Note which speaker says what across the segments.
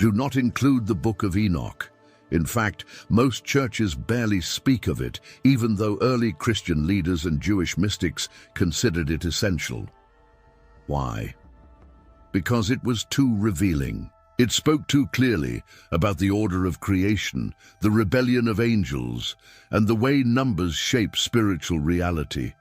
Speaker 1: do not include the Book of Enoch. In fact, most churches barely speak of it, even though early Christian leaders and Jewish mystics considered it essential. Why? Because it was too revealing. It spoke too clearly about the order of creation, the rebellion of angels, and the way numbers shape spiritual reality.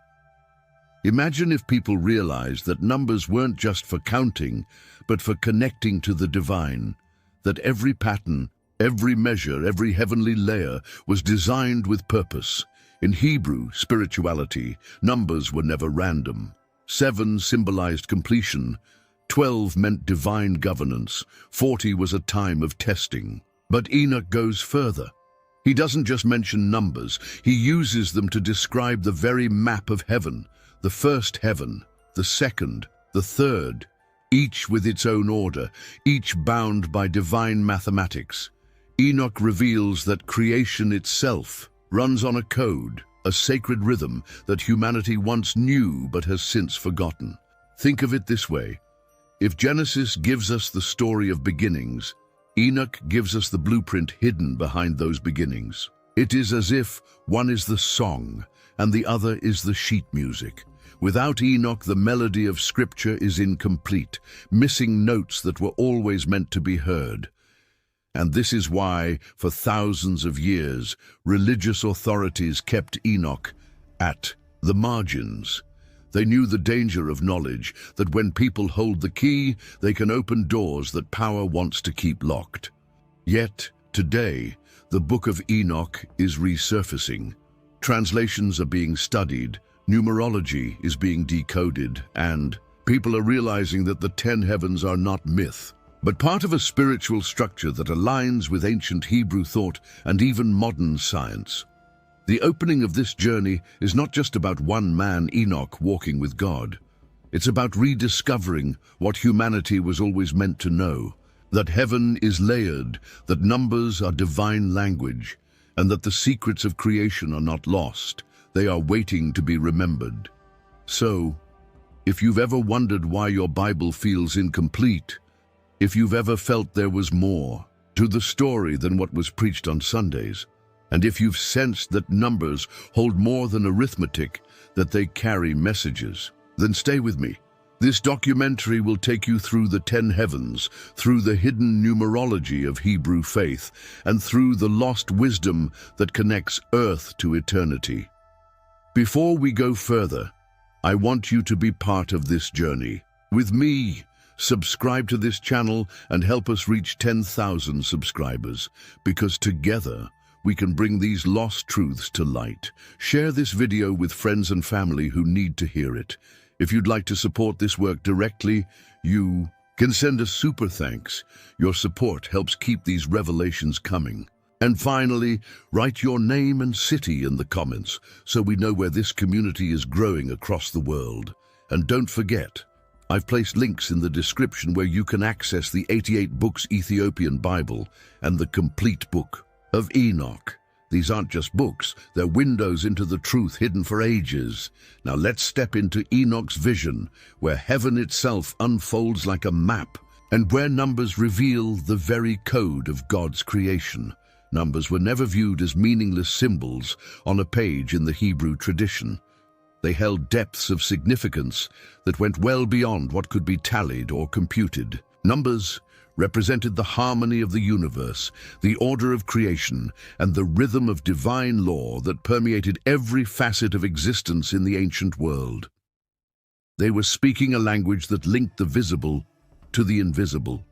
Speaker 1: Imagine if people realized that numbers weren't just for counting, but for connecting to the divine, that every pattern, every measure, every heavenly layer was designed with purpose. In Hebrew spirituality, numbers were never random. 7 symbolized completion, 12 meant divine governance, 40 was a time of testing. But Enoch goes further. He doesn't just mention numbers, he uses them to describe the very map of heaven, the first heaven, the second, the third, each with its own order, each bound by divine mathematics. Enoch reveals that creation itself runs on a code, a sacred rhythm that humanity once knew but has since forgotten. Think of it this way. If Genesis gives us the story of beginnings, Enoch gives us the blueprint hidden behind those beginnings. It is as if one is the song and the other is the sheet music. Without Enoch, the melody of Scripture is incomplete, missing notes that were always meant to be heard. And this is why, for thousands of years, religious authorities kept Enoch at the margins. They knew the danger of knowledge, that when people hold the key, they can open doors that power wants to keep locked. Yet, today, the Book of Enoch is resurfacing. Translations are being studied, numerology is being decoded, and people are realizing that the 10 heavens are not myth, but part of a spiritual structure that aligns with ancient Hebrew thought and even modern science. The opening of this journey is not just about one man, Enoch, walking with God. It's about rediscovering what humanity was always meant to know, that heaven is layered, that numbers are divine language, and that the secrets of creation are not lost, they are waiting to be remembered. So, if you've ever wondered why your Bible feels incomplete, if you've ever felt there was more to the story than what was preached on Sundays, and if you've sensed that numbers hold more than arithmetic, that they carry messages, then stay with me. This documentary will take you through the 10 heavens, through the hidden numerology of Hebrew faith, and through the lost wisdom that connects earth to eternity. Before we go further, I want you to be part of this journey. With me, subscribe to this channel and help us reach 10,000 subscribers, because together we can bring these lost truths to light. Share this video with friends and family who need to hear it. If you'd like to support this work directly, you can send a super thanks. Your support helps keep these revelations coming. And finally, write your name and city in the comments so we know where this community is growing across the world. And don't forget, I've placed links in the description where you can access the 88 Books Ethiopian Bible and the complete Book of Enoch. These aren't just books, they're windows into the truth hidden for ages. Now let's step into Enoch's vision, where heaven itself unfolds like a map, and where numbers reveal the very code of God's creation. Numbers were never viewed as meaningless symbols on a page in the Hebrew tradition. They held depths of significance that went well beyond what could be tallied or computed. Numbers represented the harmony of the universe, the order of creation, and the rhythm of divine law that permeated every facet of existence in the ancient world. They were speaking a language that linked the visible to the invisible,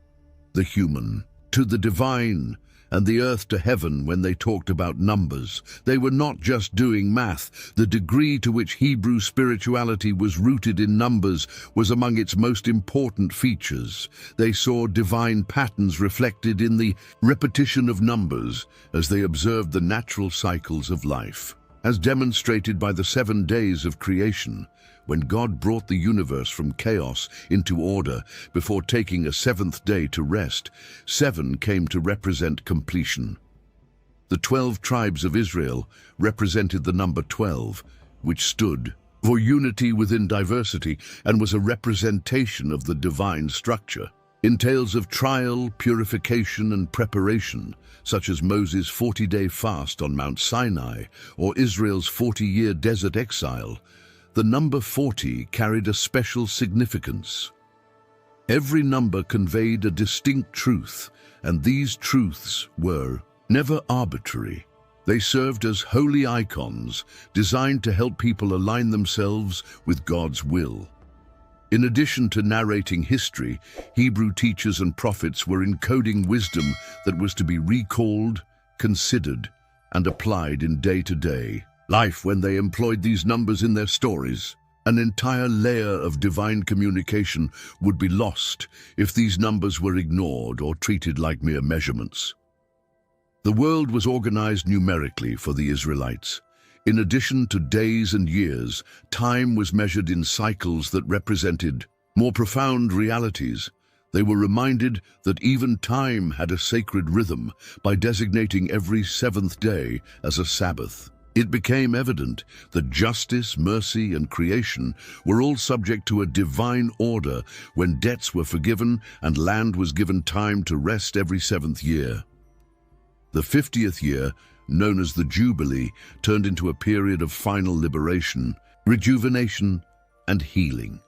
Speaker 1: the human to the divine, and the earth to heaven. When they talked about numbers, they were not just doing math. The degree to which Hebrew spirituality was rooted in numbers was among its most important features. They saw divine patterns reflected in the repetition of numbers as they observed the natural cycles of life, as demonstrated by the 7 days of creation, when God brought the universe from chaos into order before taking a 7th day to rest. 7 came to represent completion. The 12 tribes of Israel represented the number 12, which stood for unity within diversity and was a representation of the divine structure. In tales of trial, purification, and preparation, such as Moses' 40-day fast on Mount Sinai or Israel's 40-year desert exile, the number 40 carried a special significance. Every number conveyed a distinct truth, and these truths were never arbitrary. They served as holy icons designed to help people align themselves with God's will. In addition to narrating history, Hebrew teachers and prophets were encoding wisdom that was to be recalled, considered, and applied in day-to-day life. When they employed these numbers in their stories, an entire layer of divine communication would be lost if these numbers were ignored or treated like mere measurements. The world was organized numerically for the Israelites. In addition to days and years, time was measured in cycles that represented more profound realities. They were reminded that even time had a sacred rhythm by designating every seventh day as a Sabbath. It became evident that justice, mercy, and creation were all subject to a divine order when debts were forgiven and land was given time to rest every seventh year. The 50th year, known as the Jubilee, turned into a period of final liberation, rejuvenation, and healing.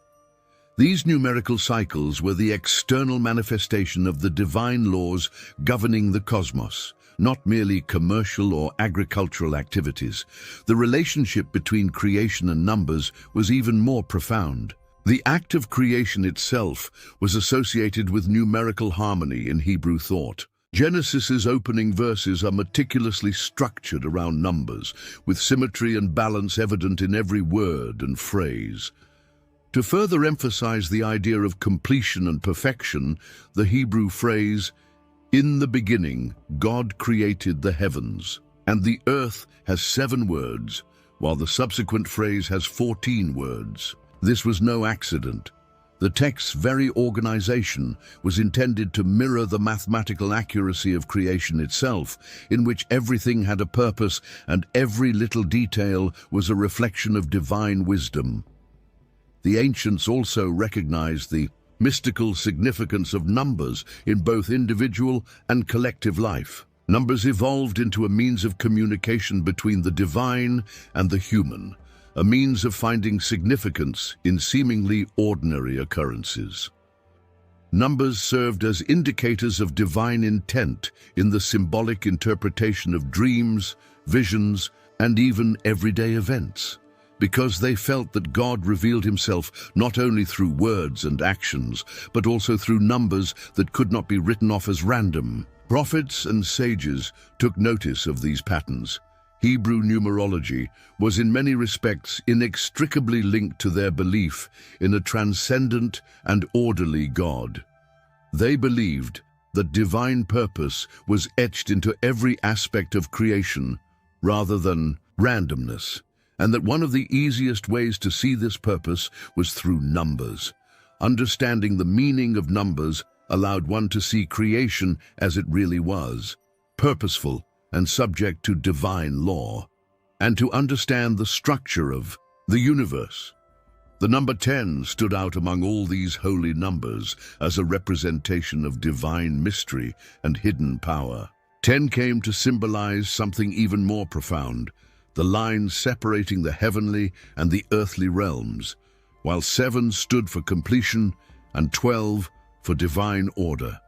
Speaker 1: These numerical cycles were the external manifestation of the divine laws governing the cosmos, not merely commercial or agricultural activities. The relationship between creation and numbers was even more profound. The act of creation itself was associated with numerical harmony in Hebrew thought. Genesis's opening verses are meticulously structured around numbers, with symmetry and balance evident in every word and phrase. To further emphasize the idea of completion and perfection, the Hebrew phrase, "In the beginning, God created the heavens," and the earth has 7 words, while the subsequent phrase has 14 words. This was no accident. The text's very organization was intended to mirror the mathematical accuracy of creation itself, in which everything had a purpose and every little detail was a reflection of divine wisdom. The ancients also recognized the mystical significance of numbers in both individual and collective life. Numbers evolved into a means of communication between the divine and the human, a means of finding significance in seemingly ordinary occurrences. Numbers served as indicators of divine intent in the symbolic interpretation of dreams, visions, and even everyday events, because they felt that God revealed himself not only through words and actions, but also through numbers that could not be written off as random. Prophets and sages took notice of these patterns. Hebrew numerology was in many respects inextricably linked to their belief in a transcendent and orderly God. They believed that divine purpose was etched into every aspect of creation rather than randomness, and that one of the easiest ways to see this purpose was through numbers. Understanding the meaning of numbers allowed one to see creation as it really was, purposeful and subject to divine law, and to understand the structure of the universe. The number 10 stood out among all these holy numbers as a representation of divine mystery and hidden power. 10 came to symbolize something even more profound, the line separating the heavenly and the earthly realms, while 7 stood for completion and 12 for divine order.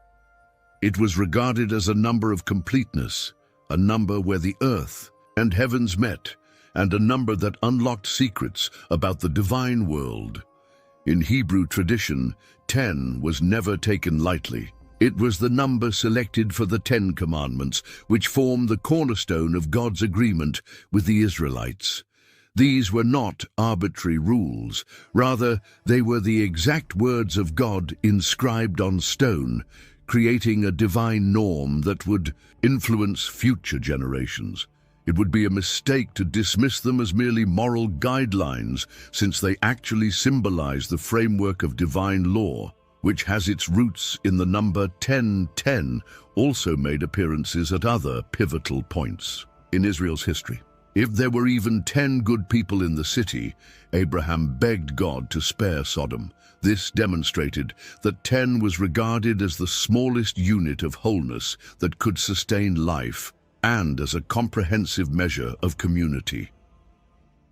Speaker 1: It was regarded as a number of completeness, a number where the earth and heavens met, and a number that unlocked secrets about the divine world. In Hebrew tradition, 10 was never taken lightly. It was the number selected for the 10 Commandments, which form the cornerstone of God's agreement with the Israelites. These were not arbitrary rules. Rather, they were the exact words of God inscribed on stone, creating a divine norm that would influence future generations. It would be a mistake to dismiss them as merely moral guidelines, since they actually symbolize the framework of divine law, which has its roots in the number 1010, also made appearances at other pivotal points in Israel's history. If there were even 10 good people in the city, Abraham begged God to spare Sodom. This demonstrated that 10 was regarded as the smallest unit of wholeness that could sustain life and as a comprehensive measure of community.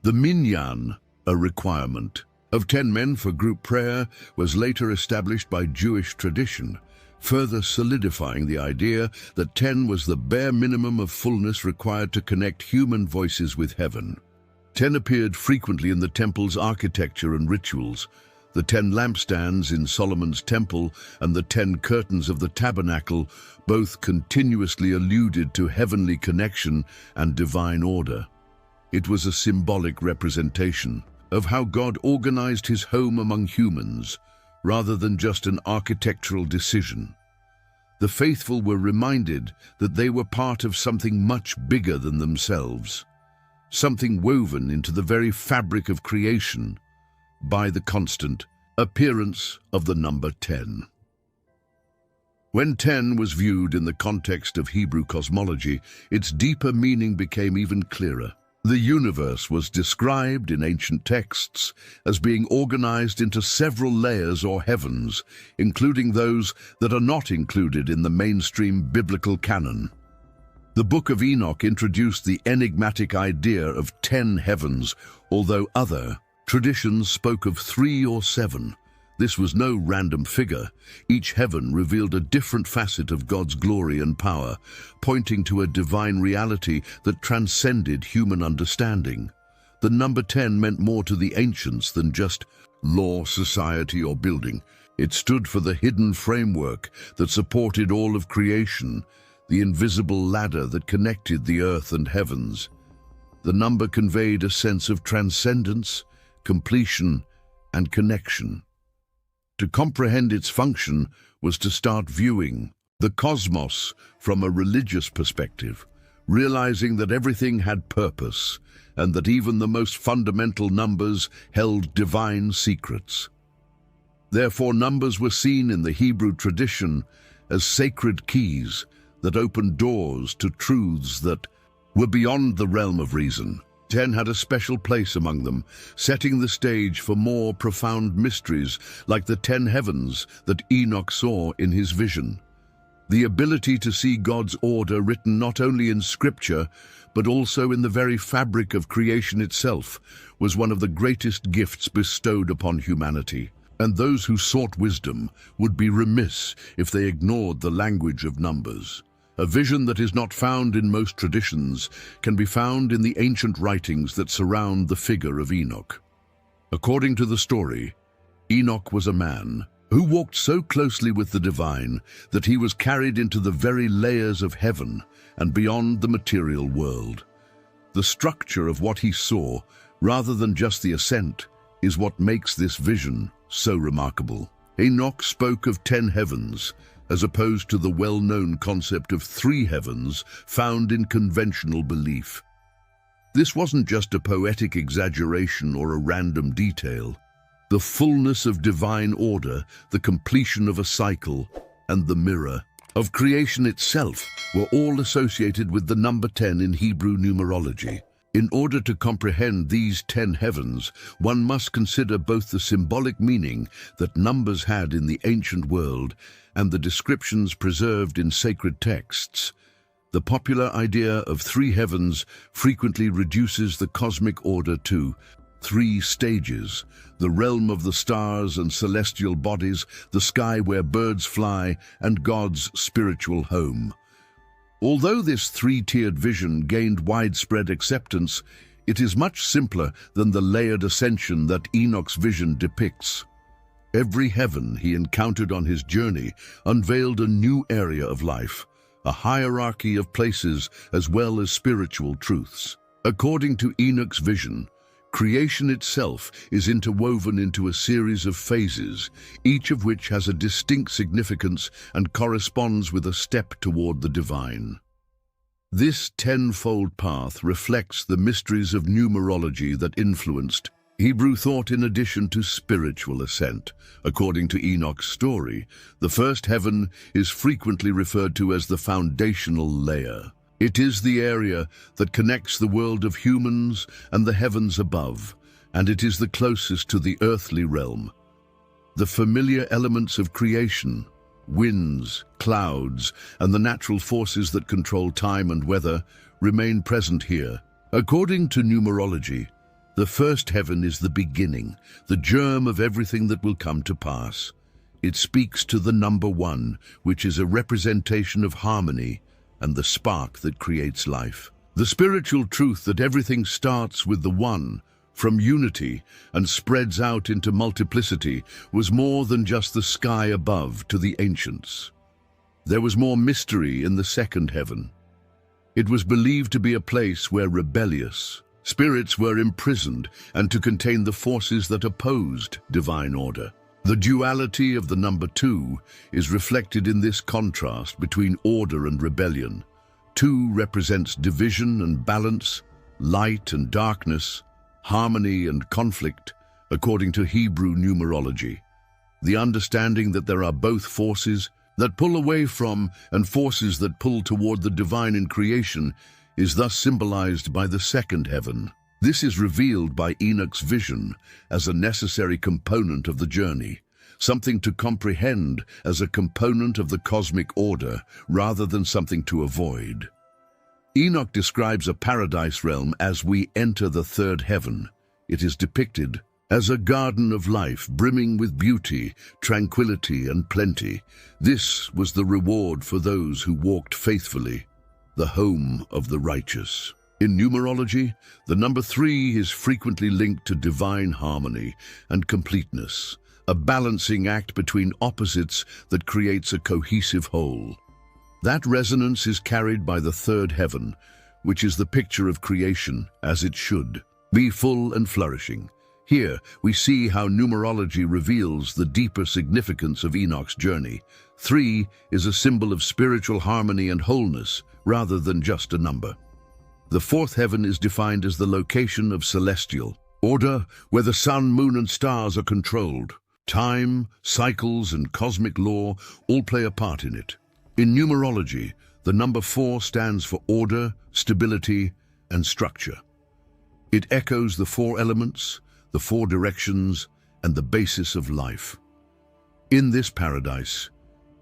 Speaker 1: The minyan, a requirement of 10 men for group prayer, was later established by Jewish tradition, further solidifying the idea that 10 was the bare minimum of fullness required to connect human voices with heaven. 10 appeared frequently in the temple's architecture and rituals. The 10 lampstands in Solomon's temple and the 10 curtains of the tabernacle both continuously alluded to heavenly connection and divine order. It was a symbolic representation of how God organized his home among humans, rather than just an architectural decision. The faithful were reminded that they were part of something much bigger than themselves, something woven into the very fabric of creation by the constant appearance of the number 10. When 10 was viewed in the context of Hebrew cosmology, its deeper meaning became even clearer. The universe was described in ancient texts as being organized into several layers or heavens, including those that are not included in the mainstream biblical canon. The Book of Enoch introduced the enigmatic idea of 10 heavens, although other traditions spoke of 3 or 7. This was no random figure. Each heaven revealed a different facet of God's glory and power, pointing to a divine reality that transcended human understanding. The number 10 meant more to the ancients than just law, society, or building. It stood for the hidden framework that supported all of creation, the invisible ladder that connected the earth and heavens. The number conveyed a sense of transcendence, completion, and connection. To comprehend its function was to start viewing the cosmos from a religious perspective, realizing that everything had purpose and that even the most fundamental numbers held divine secrets. Therefore, numbers were seen in the Hebrew tradition as sacred keys that opened doors to truths that were beyond the realm of reason. 10 had a special place among them, setting the stage for more profound mysteries like the 10 heavens that Enoch saw in his vision. The ability to see God's order written not only in Scripture, but also in the very fabric of creation itself, was one of the greatest gifts bestowed upon humanity. And those who sought wisdom would be remiss if they ignored the language of numbers. A vision that is not found in most traditions can be found in the ancient writings that surround the figure of Enoch. According to the story, Enoch was a man who walked so closely with the divine that he was carried into the very layers of heaven and beyond the material world. The structure of what he saw, rather than just the ascent, is what makes this vision so remarkable. Enoch spoke of 10 heavens, as opposed to the well-known concept of 3 heavens found in conventional belief. This wasn't just a poetic exaggeration or a random detail. The fullness of divine order, the completion of a cycle, and the mirror of creation itself were all associated with the number 10 in Hebrew numerology. In order to comprehend these 10 heavens, one must consider both the symbolic meaning that numbers had in the ancient world and the descriptions preserved in sacred texts. The popular idea of 3 heavens frequently reduces the cosmic order to 3 stages: the realm of the stars and celestial bodies, the sky where birds fly, and God's spiritual home. Although this 3-tiered vision gained widespread acceptance, it is much simpler than the layered ascension that Enoch's vision depicts. Every heaven he encountered on his journey unveiled a new area of life, a hierarchy of places as well as spiritual truths. According to Enoch's vision, creation itself is interwoven into a series of phases, each of which has a distinct significance and corresponds with a step toward the divine. This 10-fold path reflects the mysteries of numerology that influenced Hebrew thought in addition to spiritual ascent. According to Enoch's story, the first heaven is frequently referred to as the foundational layer. It is the area that connects the world of humans and the heavens above, and it is the closest to the earthly realm. The familiar elements of creation, winds, clouds, and the natural forces that control time and weather remain present here. According to numerology, the first heaven is the beginning, the germ of everything that will come to pass. It speaks to the number one, which is a representation of harmony and the spark that creates life. The spiritual truth that everything starts with the one, from unity, and spreads out into multiplicity, was more than just the sky above to the ancients. There was more mystery in the second heaven. It was believed to be a place where rebellious spirits were imprisoned and to contain the forces that opposed divine order. The duality of the number two is reflected in this contrast between order and rebellion. Two represents division and balance, light and darkness, harmony and conflict, according to Hebrew numerology. The understanding that there are both forces that pull away from and forces that pull toward the divine in creation is thus symbolized by the second heaven. This is revealed by Enoch's vision as a necessary component of the journey, something to comprehend as a component of the cosmic order rather than something to avoid. Enoch describes a paradise realm as we enter the third heaven. It is depicted as a garden of life brimming with beauty, tranquility, and plenty. This was the reward for those who walked faithfully, the home of the righteous. In numerology, the number 3 is frequently linked to divine harmony and completeness, a balancing act between opposites that creates a cohesive whole. That resonance is carried by the third heaven, which is the picture of creation as it should be, full and flourishing. Here, we see how numerology reveals the deeper significance of Enoch's journey. 3 is a symbol of spiritual harmony and wholeness, rather than just a number. The fourth heaven is defined as the location of celestial order, where the sun, moon, and stars are controlled. Time, cycles, and cosmic law all play a part in it. In numerology, the number 4 stands for order, stability, and structure. It echoes the 4 elements, the 4 directions, and the basis of life. In this paradise,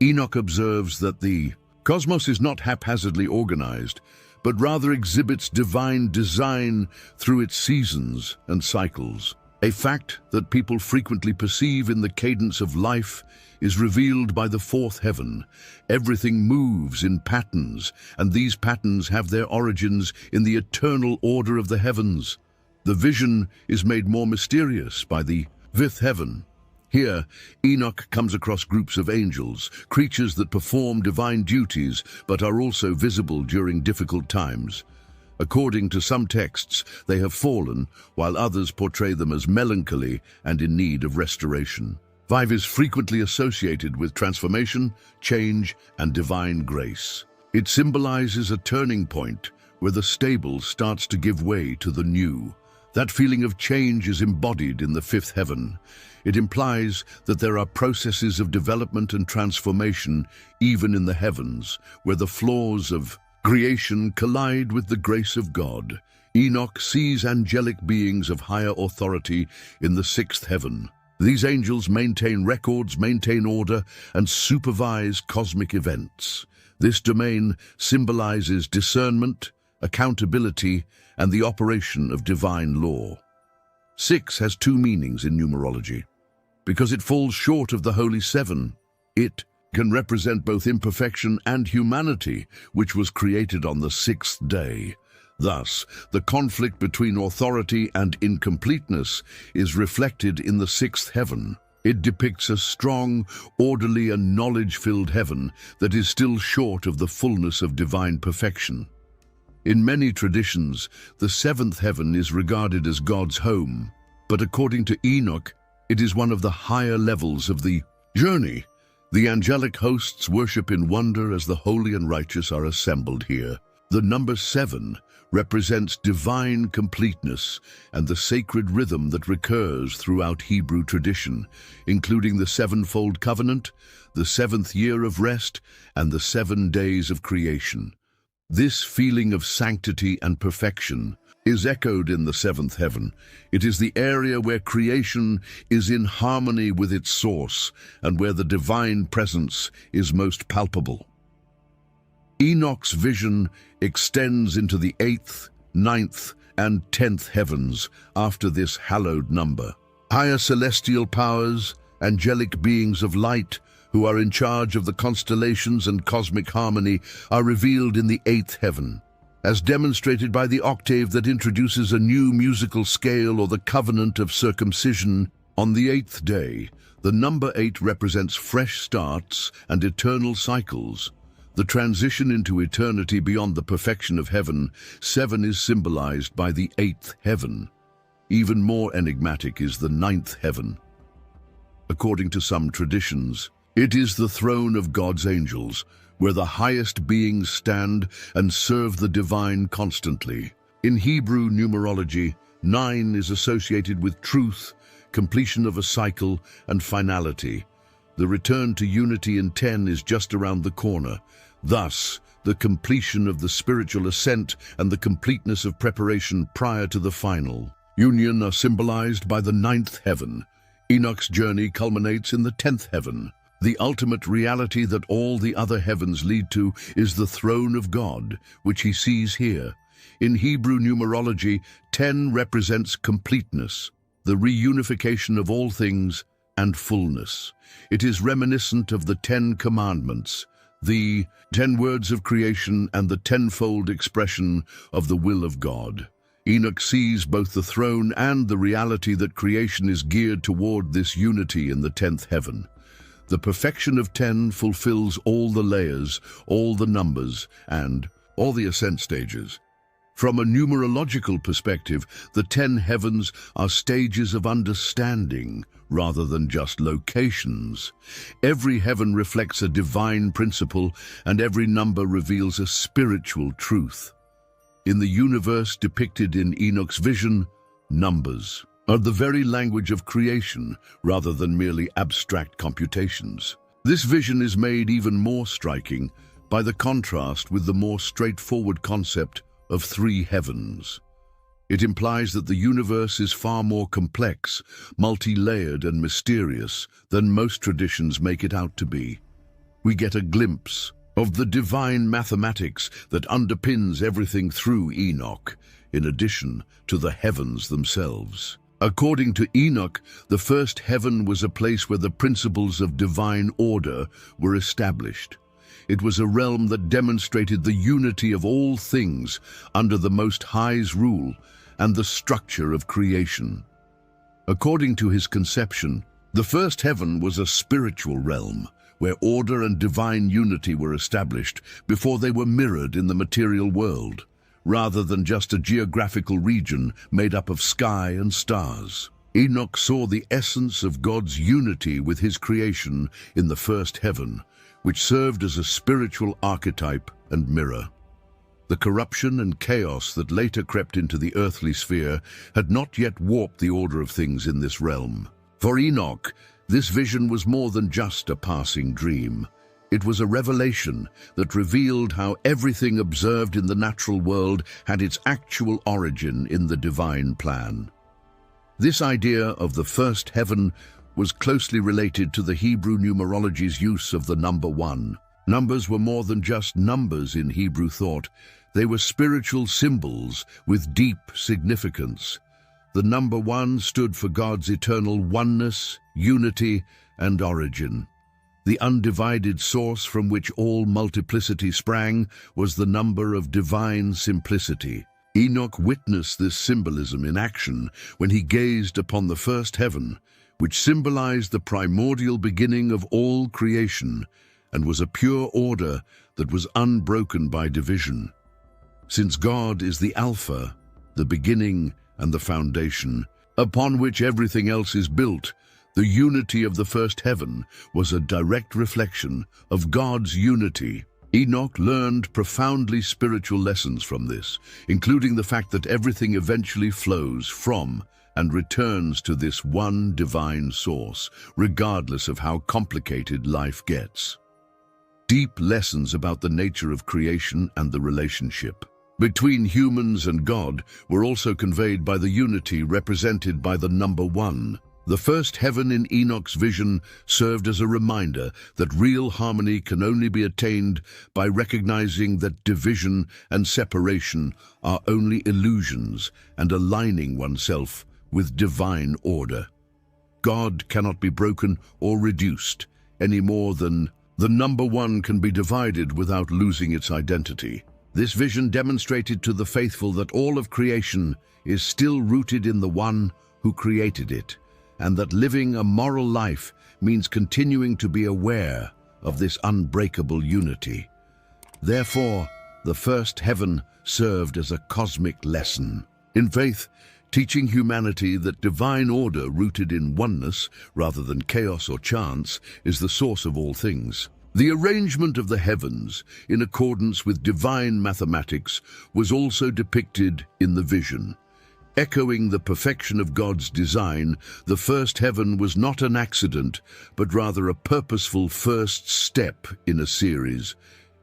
Speaker 1: Enoch observes that the cosmos is not haphazardly organized, but rather exhibits divine design through its seasons and cycles. A fact that people frequently perceive in the cadence of life is revealed by the fourth heaven. Everything moves in patterns, and these patterns have their origins in the eternal order of the heavens. The vision is made more mysterious by the fifth heaven. Here, Enoch comes across groups of angels, creatures that perform divine duties but are also visible during difficult times. According to some texts, they have fallen, while others portray them as melancholy and in need of restoration. 5 is frequently associated with transformation, change, and divine grace. It symbolizes a turning point where the stable starts to give way to the new. That feeling of change is embodied in the fifth heaven. It implies that there are processes of development and transformation even in the heavens, where the flaws of creation collide with the grace of God. Enoch sees angelic beings of higher authority in the sixth heaven. These angels maintain records, maintain order, and supervise cosmic events. This domain symbolizes discernment, accountability, and the operation of divine law. 6 has 2 meanings in numerology. Because it falls short of the Holy Seven, it can represent both imperfection and humanity, which was created on the 6th day. Thus, the conflict between authority and incompleteness is reflected in the 6th heaven. It depicts a strong, orderly, and knowledge-filled heaven that is still short of the fullness of divine perfection. In many traditions, the 7th heaven is regarded as God's home, but according to Enoch, it is one of the higher levels of the journey. The angelic hosts worship in wonder as the holy and righteous are assembled here. The number 7 represents divine completeness and the sacred rhythm that recurs throughout Hebrew tradition, including the sevenfold covenant, the 7th year of rest, and the 7 days of creation. This feeling of sanctity and perfection is echoed in the seventh heaven. It is the area where creation is in harmony with its source and where the divine presence is most palpable. Enoch's vision extends into the 8th, 9th, and 10th heavens after this hallowed number. Higher celestial powers, angelic beings of light, who are in charge of the constellations and cosmic harmony, are revealed in the 8th heaven, as demonstrated by the octave that introduces a new musical scale or the covenant of circumcision. On the 8th day, the number 8 represents fresh starts and eternal cycles. The transition into eternity beyond the perfection of heaven. 7 is symbolized by the 8th heaven. Even more enigmatic is the 9th heaven. According to some traditions, it is the throne of God's angels, where the highest beings stand and serve the divine constantly. In Hebrew numerology, 9 is associated with truth, completion of a cycle, and finality. The return to unity in 10 is just around the corner. Thus, the completion of the spiritual ascent and the completeness of preparation prior to the final union are symbolized by the 9th heaven. Enoch's journey culminates in the 10th heaven. The ultimate reality that all the other heavens lead to is the throne of God, which he sees here. In Hebrew numerology, 10 represents completeness, the reunification of all things, and fullness. It is reminiscent of the 10 commandments, the 10 words of creation, and the tenfold expression of the will of God. Enoch sees both the throne and the reality that creation is geared toward this unity in the 10th heaven. The perfection of 10 fulfills all the layers, all the numbers, and all the ascent stages. From a numerological perspective, the 10 heavens are stages of understanding rather than just locations. Every heaven reflects a divine principle, and every number reveals a spiritual truth. In the universe depicted in Enoch's vision, numbers are the very language of creation rather than merely abstract computations. This vision is made even more striking by the contrast with the more straightforward concept of 3 heavens. It implies that the universe is far more complex, multi-layered and mysterious than most traditions make it out to be. We get a glimpse of the divine mathematics that underpins everything through Enoch, in addition to the heavens themselves. According to Enoch, the first heaven was a place where the principles of divine order were established. It was a realm that demonstrated the unity of all things under the Most High's rule and the structure of creation. According to his conception, the first heaven was a spiritual realm where order and divine unity were established before they were mirrored in the material world, rather than just a geographical region made up of sky and stars. Enoch saw the essence of God's unity with his creation in the first heaven, which served as a spiritual archetype and mirror. The corruption and chaos that later crept into the earthly sphere had not yet warped the order of things in this realm. For Enoch, this vision was more than just a passing dream. It was a revelation that revealed how everything observed in the natural world had its actual origin in the divine plan. This idea of the first heaven was closely related to the Hebrew numerology's use of the number 1. Numbers were more than just numbers in Hebrew thought. They were spiritual symbols with deep significance. The number 1 stood for God's eternal oneness, unity, and origin. The undivided source from which all multiplicity sprang was the number of divine simplicity. Enoch witnessed this symbolism in action when he gazed upon the first heaven, which symbolized the primordial beginning of all creation and was a pure order that was unbroken by division. Since God is the Alpha, the beginning and the foundation, upon which everything else is built, the unity of the first heaven was a direct reflection of God's unity. Enoch learned profoundly spiritual lessons from this, including the fact that everything eventually flows from and returns to this one divine source, regardless of how complicated life gets. Deep lessons about the nature of creation and the relationship between humans and God were also conveyed by the unity represented by the number one. The first heaven in Enoch's vision served as a reminder that real harmony can only be attained by recognizing that division and separation are only illusions and aligning oneself with divine order. God cannot be broken or reduced any more than the number one can be divided without losing its identity. This vision demonstrated to the faithful that all of creation is still rooted in the one who created it, and that living a moral life means continuing to be aware of this unbreakable unity. Therefore, the first heaven served as a cosmic lesson in faith, teaching humanity that divine order rooted in oneness rather than chaos or chance is the source of all things. The arrangement of the heavens, in accordance with divine mathematics, was also depicted in the vision. Echoing the perfection of God's design, the first heaven was not an accident, but rather a purposeful first step in a series.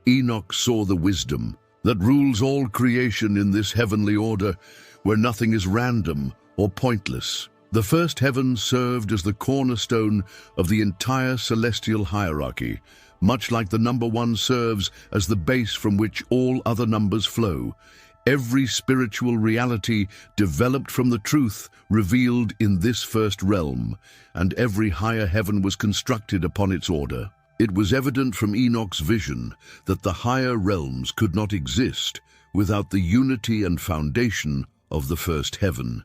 Speaker 1: Enoch saw the wisdom that rules all creation in this heavenly order, where nothing is random or pointless. The first heaven served as the cornerstone of the entire celestial hierarchy, much like the number one serves as the base from which all other numbers flow. Every spiritual reality developed from the truth revealed in this first realm, and every higher heaven was constructed upon its order. It was evident from Enoch's vision that the higher realms could not exist without the unity and foundation of the first heaven.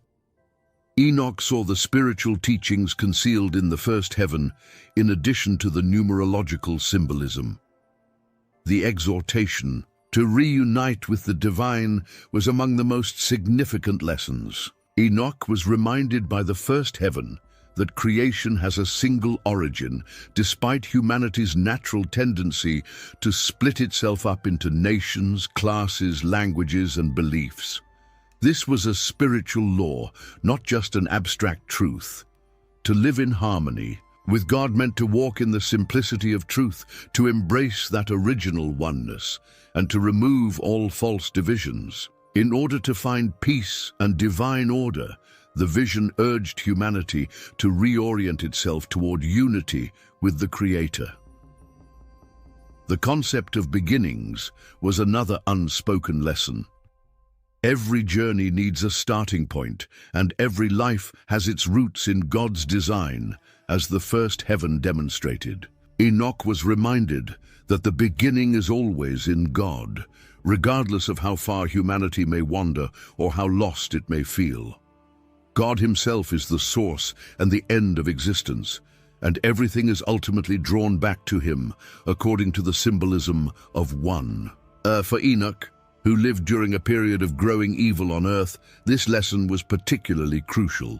Speaker 1: Enoch saw the spiritual teachings concealed in the first heaven in addition to the numerological symbolism. The exhortation to reunite with the divine was among the most significant lessons. Enoch was reminded by the first heaven that creation has a single origin, despite humanity's natural tendency to split itself up into nations, classes, languages, and beliefs. This was a spiritual law, not just an abstract truth. To live in harmony with God meant to walk in the simplicity of truth, to embrace that original oneness, and to remove all false divisions. In order to find peace and divine order, the vision urged humanity to reorient itself toward unity with the Creator. The concept of beginnings was another unspoken lesson. Every journey needs a starting point, and every life has its roots in God's design, as the first heaven demonstrated. Enoch was reminded that the beginning is always in God, regardless of how far humanity may wander or how lost it may feel. God himself is the source and the end of existence, and everything is ultimately drawn back to him, according to the symbolism of one. For Enoch, who lived during a period of growing evil on earth, this lesson was particularly crucial.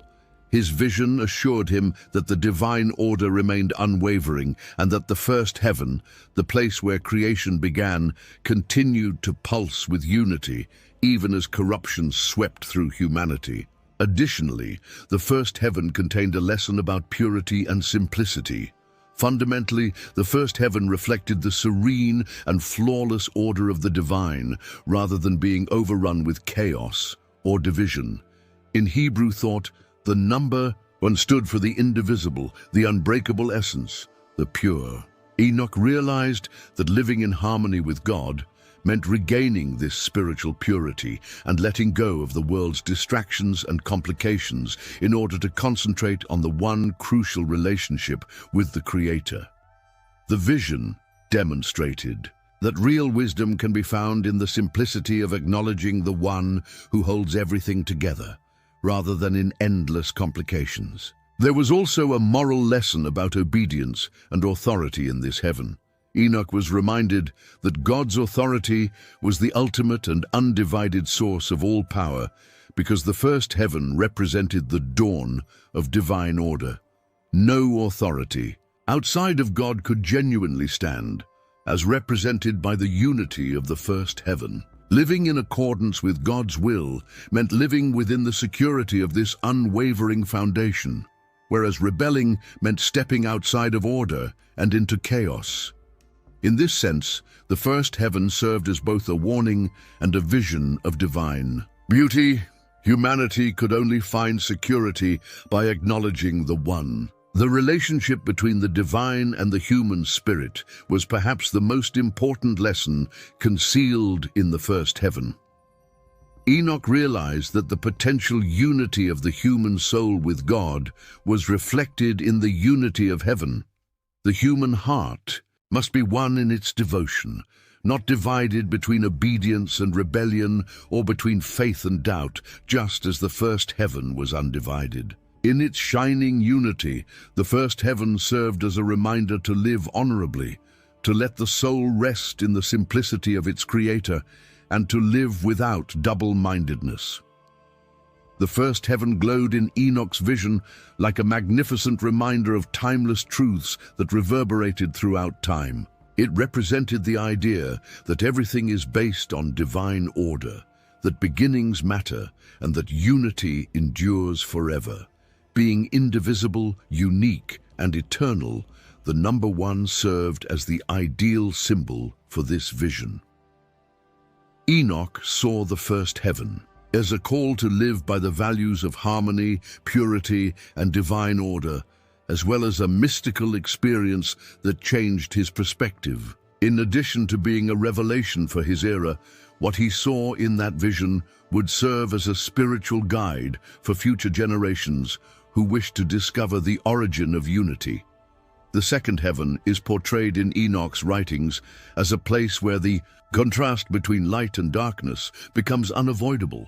Speaker 1: His vision assured him that the divine order remained unwavering and that the first heaven, the place where creation began, continued to pulse with unity, even as corruption swept through humanity. Additionally, the first heaven contained a lesson about purity and simplicity. Fundamentally, the first heaven reflected the serene and flawless order of the divine, rather than being overrun with chaos or division. In Hebrew thought, the number one stood for the indivisible, the unbreakable essence, the pure. Enoch realized that living in harmony with God meant regaining this spiritual purity and letting go of the world's distractions and complications in order to concentrate on the one crucial relationship with the Creator. The vision demonstrated that real wisdom can be found in the simplicity of acknowledging the one who holds everything together, rather than in endless complications. There was also a moral lesson about obedience and authority in this heaven. Enoch was reminded that God's authority was the ultimate and undivided source of all power, because the first heaven represented the dawn of divine order. No authority outside of God could genuinely stand, as represented by the unity of the first heaven. Living in accordance with God's will meant living within the security of this unwavering foundation, whereas rebelling meant stepping outside of order and into chaos. In this sense, the first heaven served as both a warning and a vision of divine beauty. Humanity could only find security by acknowledging the One. The relationship between the divine and the human spirit was perhaps the most important lesson concealed in the first heaven. Enoch realized that the potential unity of the human soul with God was reflected in the unity of heaven. The human heart must be one in its devotion, not divided between obedience and rebellion or between faith and doubt, just as the first heaven was undivided. In its shining unity, the first heaven served as a reminder to live honorably, to let the soul rest in the simplicity of its Creator, and to live without double-mindedness. The first heaven glowed in Enoch's vision like a magnificent reminder of timeless truths that reverberated throughout time. It represented the idea that everything is based on divine order, that beginnings matter, and that unity endures forever. Being indivisible, unique, and eternal, the number one served as the ideal symbol for this vision. Enoch saw the first heaven as a call to live by the values of harmony, purity, and divine order, as well as a mystical experience that changed his perspective. In addition to being a revelation for his era, what he saw in that vision would serve as a spiritual guide for future generations who wish to discover the origin of unity. The second heaven is portrayed in Enoch's writings as a place where the contrast between light and darkness becomes unavoidable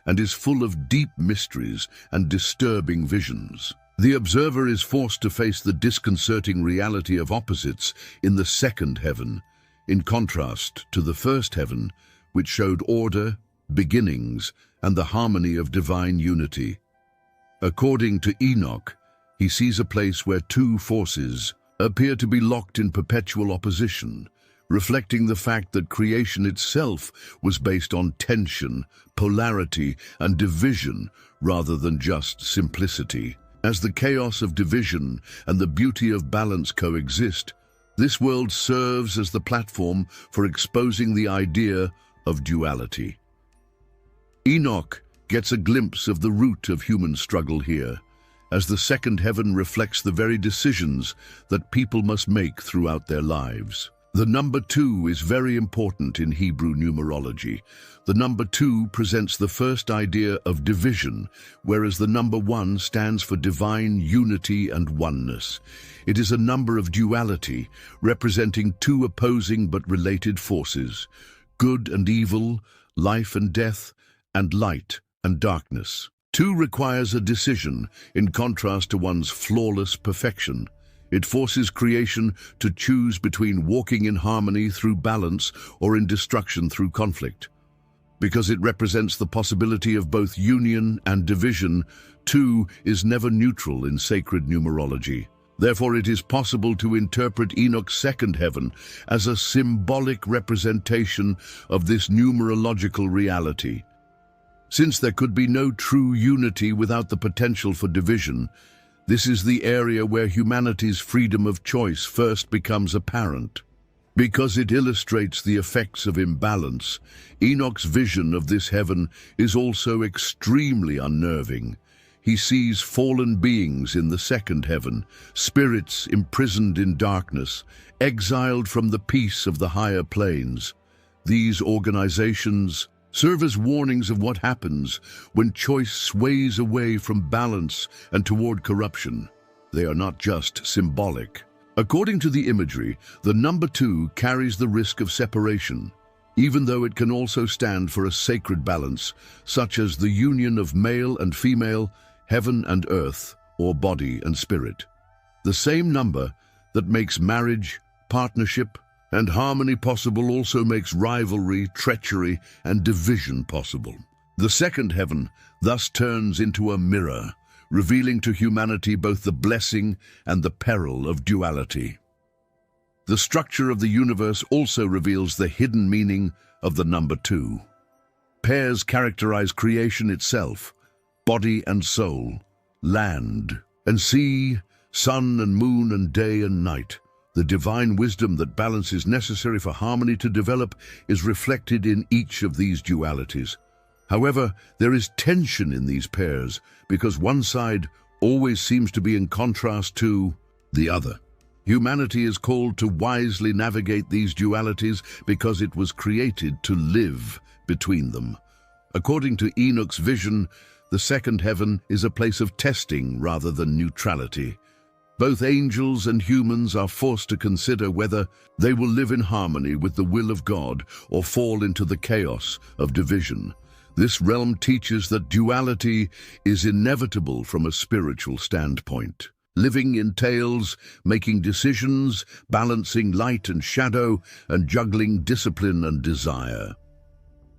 Speaker 1: and is full of deep mysteries and disturbing visions. The observer is forced to face the disconcerting reality of opposites in the second heaven, in contrast to the first heaven, which showed order, beginnings, and the harmony of divine unity. According to Enoch, he sees a place where two forces appear to be locked in perpetual opposition, reflecting the fact that creation itself was based on tension, polarity, and division rather than just simplicity. As the chaos of division and the beauty of balance coexist, this world serves as the platform for exposing the idea of duality. Enoch gets a glimpse of the root of human struggle here, as the second heaven reflects the very decisions that people must make throughout their lives. The number 2 is very important in Hebrew numerology. The number 2 presents the first idea of division, whereas the number 1 stands for divine unity and oneness. It is a number of duality, representing two opposing but related forces: good and evil, life and death, and light and darkness. 2 requires a decision, in contrast to one's flawless perfection. It forces creation to choose between walking in harmony through balance or in destruction through conflict. Because it represents the possibility of both union and division, 2 is never neutral in sacred numerology. Therefore, it is possible to interpret Enoch's second heaven as a symbolic representation of this numerological reality. Since there could be no true unity without the potential for division, this is the area where humanity's freedom of choice first becomes apparent. Because it illustrates the effects of imbalance, Enoch's vision of this heaven is also extremely unnerving. He sees fallen beings in the second heaven, spirits imprisoned in darkness, exiled from the peace of the higher planes. These organizations serve as warnings of what happens when choice sways away from balance and toward corruption. They are not just symbolic. According to the imagery, the number 2 carries the risk of separation, even though it can also stand for a sacred balance, such as the union of male and female, heaven and earth, or body and spirit. The same number that makes marriage, partnership, and harmony possible also makes rivalry, treachery, and division possible. The second heaven thus turns into a mirror, revealing to humanity both the blessing and the peril of duality. The structure of the universe also reveals the hidden meaning of the number 2. Pairs characterize creation itself: body and soul, land and sea, sun and moon and day and night. The divine wisdom that balance is necessary for harmony to develop is reflected in each of these dualities. However, there is tension in these pairs because one side always seems to be in contrast to the other. Humanity is called to wisely navigate these dualities because it was created to live between them. According to Enoch's vision, the second heaven is a place of testing rather than neutrality. Both angels and humans are forced to consider whether they will live in harmony with the will of God or fall into the chaos of division. This realm teaches that duality is inevitable from a spiritual standpoint. Living entails making decisions, balancing light and shadow, and juggling discipline and desire.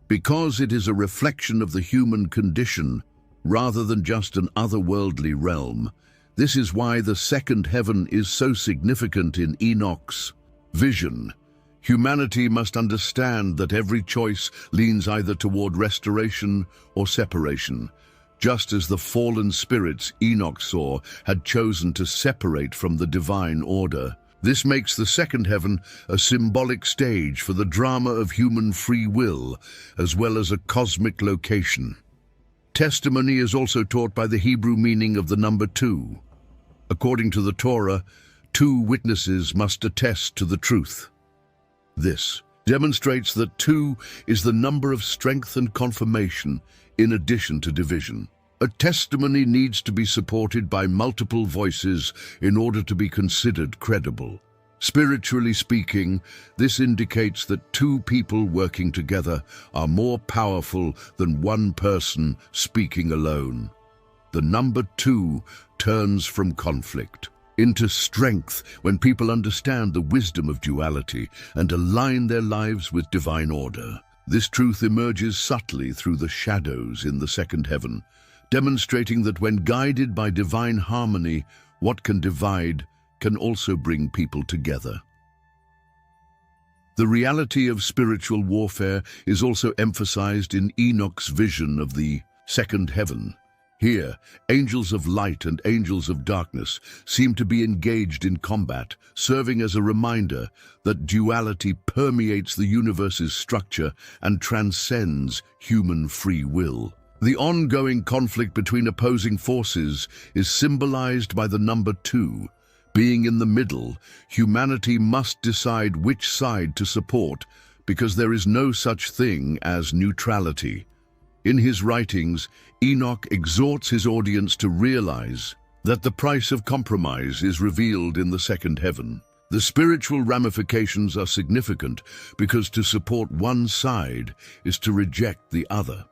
Speaker 1: Because it is a reflection of the human condition, rather than just an otherworldly realm, this is why the second heaven is so significant in Enoch's vision. Humanity must understand that every choice leans either toward restoration or separation, just as the fallen spirits Enoch saw had chosen to separate from the divine order. This makes the second heaven a symbolic stage for the drama of human free will, as well as a cosmic location. Testimony is also taught by the Hebrew meaning of the number 2. According to the Torah, 2 witnesses must attest to the truth. This demonstrates that 2 is the number of strength and confirmation in addition to division. A testimony needs to be supported by multiple voices in order to be considered credible. Spiritually speaking, this indicates that 2 people working together are more powerful than one person speaking alone. The number 2 turns from conflict into strength when people understand the wisdom of duality and align their lives with divine order. This truth emerges subtly through the shadows in the second heaven, demonstrating that when guided by divine harmony, what can divide can also bring people together. The reality of spiritual warfare is also emphasized in Enoch's vision of the second heaven. Here, angels of light and angels of darkness seem to be engaged in combat, serving as a reminder that duality permeates the universe's structure and transcends human free will. The ongoing conflict between opposing forces is symbolized by the number 2. Being in the middle, humanity must decide which side to support because there is no such thing as neutrality. In his writings, Enoch exhorts his audience to realize that the price of compromise is revealed in the second heaven. The spiritual ramifications are significant because to support one side is to reject the other.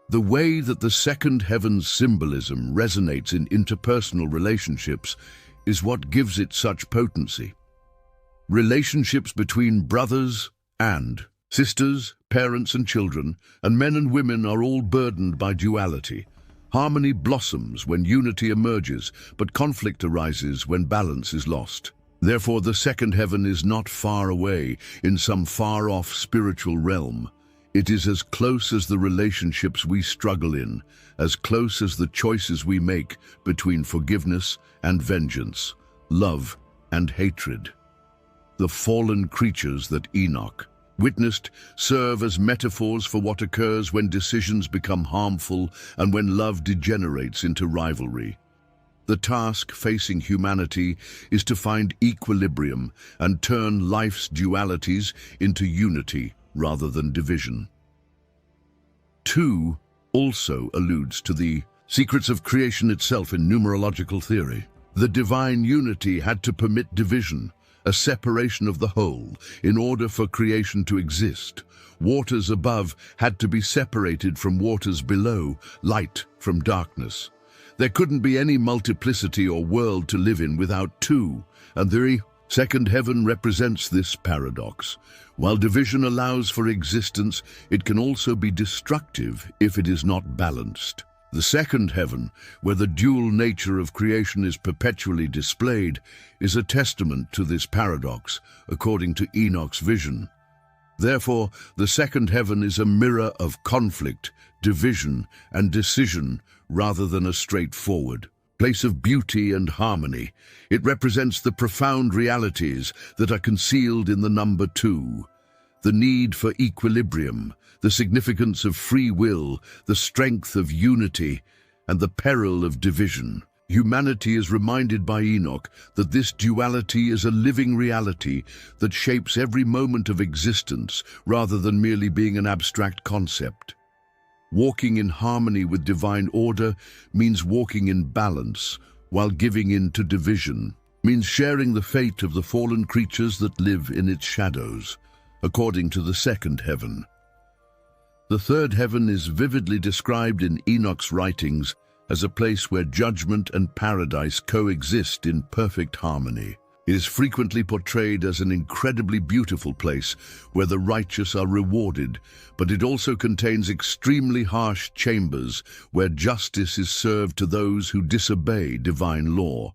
Speaker 1: The way that the second heaven's symbolism resonates in interpersonal relationships is what gives it such potency. Relationships between brothers and sisters, parents and children, and men and women are all burdened by duality. Harmony blossoms when unity emerges, but conflict arises when balance is lost. Therefore, the second heaven is not far away in some far-off spiritual realm. It is as close as the relationships we struggle in, as close as the choices we make between forgiveness and vengeance, love and hatred. The fallen creatures that Enoch witnessed serve as metaphors for what occurs when decisions become harmful and when love degenerates into rivalry. The task facing humanity is to find equilibrium and turn life's dualities into unity rather than division. 2 also alludes to the secrets of creation itself in numerological theory. The divine unity had to permit division, a separation of the whole, in order for creation to exist. Waters above had to be separated from waters below, light from darkness. There couldn't be any multiplicity or world to live in without 2, and the second heaven represents this paradox. While division allows for existence, it can also be destructive if it is not balanced. The second heaven, where the dual nature of creation is perpetually displayed, is a testament to this paradox, according to Enoch's vision. Therefore, the second heaven is a mirror of conflict, division, and decision, rather than a straightforward place of beauty and harmony. It represents the profound realities that are concealed in the number 2. The need for equilibrium, the significance of free will, the strength of unity, and the peril of division. Humanity is reminded by Enoch that this duality is a living reality that shapes every moment of existence rather than merely being an abstract concept. Walking in harmony with divine order means walking in balance, while giving in to division means sharing the fate of the fallen creatures that live in its shadows, according to the second heaven. The third heaven is vividly described in Enoch's writings as a place where judgment and paradise coexist in perfect harmony. It is frequently portrayed as an incredibly beautiful place where the righteous are rewarded, but it also contains extremely harsh chambers where justice is served to those who disobey divine law.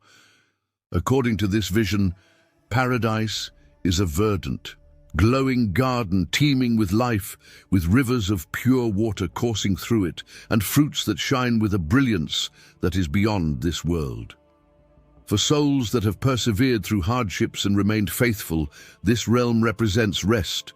Speaker 1: According to this vision, paradise is a verdant, glowing garden teeming with life, with rivers of pure water coursing through it, and fruits that shine with a brilliance that is beyond this world. For souls that have persevered through hardships and remained faithful, this realm represents rest,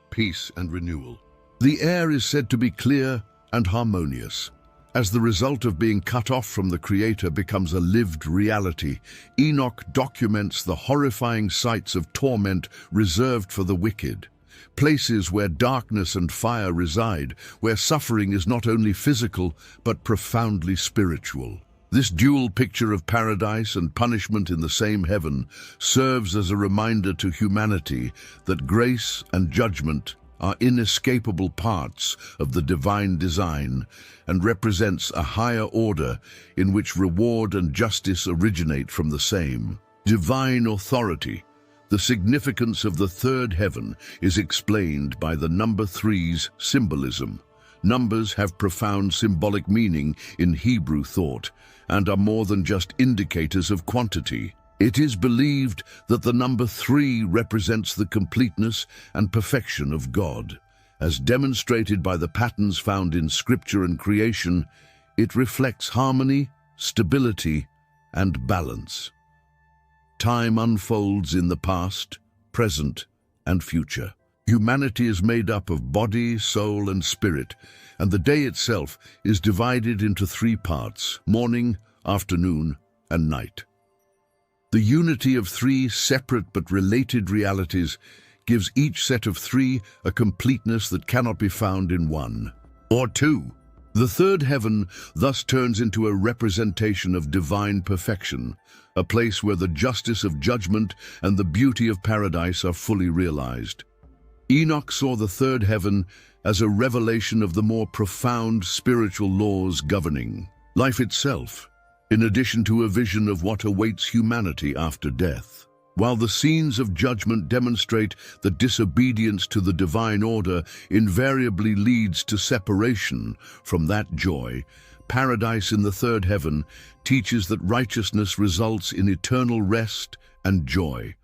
Speaker 1: peace, and renewal. The air is said to be clear and harmonious. As the result of being cut off from the Creator becomes a lived reality, Enoch documents the horrifying sights of torment reserved for the wicked. Places where darkness and fire reside, where suffering is not only physical but profoundly spiritual. This dual picture of paradise and punishment in the same heaven serves as a reminder to humanity that grace and judgment are inescapable parts of the divine design and represents a higher order in which reward and justice originate from the same divine authority. The significance of the third heaven is explained by the number 3's symbolism. Numbers have profound symbolic meaning in Hebrew thought and are more than just indicators of quantity. It is believed that the number 3 represents the completeness and perfection of God. As demonstrated by the patterns found in Scripture and creation, it reflects harmony, stability, and balance. Time unfolds in the past, present, and future. Humanity is made up of body, soul, and spirit, and the day itself is divided into 3 parts: morning, afternoon, and night. The unity of 3 separate but related realities gives each set of 3 a completeness that cannot be found in 1 or 2. The third heaven thus turns into a representation of divine perfection, a place where the justice of judgment and the beauty of paradise are fully realized. Enoch saw the third heaven as a revelation of the more profound spiritual laws governing life itself, in addition to a vision of what awaits humanity after death. While the scenes of judgment demonstrate that disobedience to the divine order invariably leads to separation from that joy, paradise in the third heaven teaches that righteousness results in eternal rest and joy.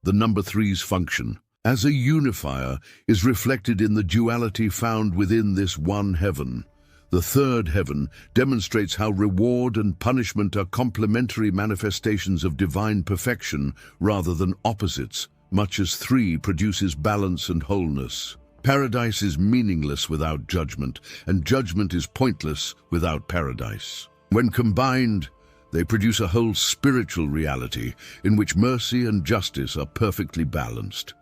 Speaker 1: The number 3's function as a unifier is reflected in the duality found within this one heaven. The third heaven demonstrates how reward and punishment are complementary manifestations of divine perfection rather than opposites, much as 3 produces balance and wholeness. Paradise is meaningless without judgment, and judgment is pointless without paradise. When combined, they produce a whole spiritual reality in which mercy and justice are perfectly balanced.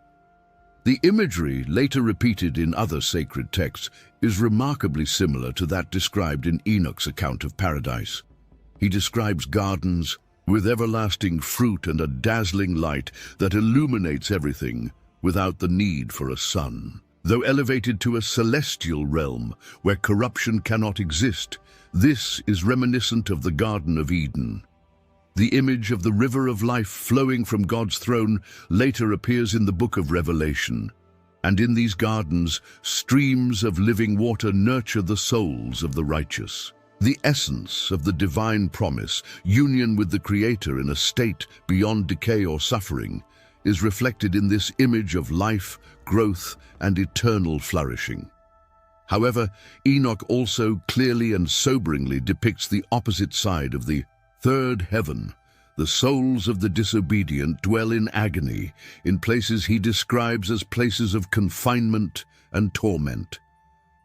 Speaker 1: The imagery, later repeated in other sacred texts, is remarkably similar to that described in Enoch's account of paradise. He describes gardens with everlasting fruit and a dazzling light that illuminates everything without the need for a sun. Though elevated to a celestial realm where corruption cannot exist, this is reminiscent of the Garden of Eden. The image of the river of life flowing from God's throne later appears in the book of Revelation. And in these gardens, streams of living water nurture the souls of the righteous. The essence of the divine promise, union with the Creator in a state beyond decay or suffering, is reflected in this image of life, growth, and eternal flourishing. However, Enoch also clearly and soberingly depicts the opposite side of the Third heaven. The souls of the disobedient dwell in agony, in places he describes as places of confinement and torment.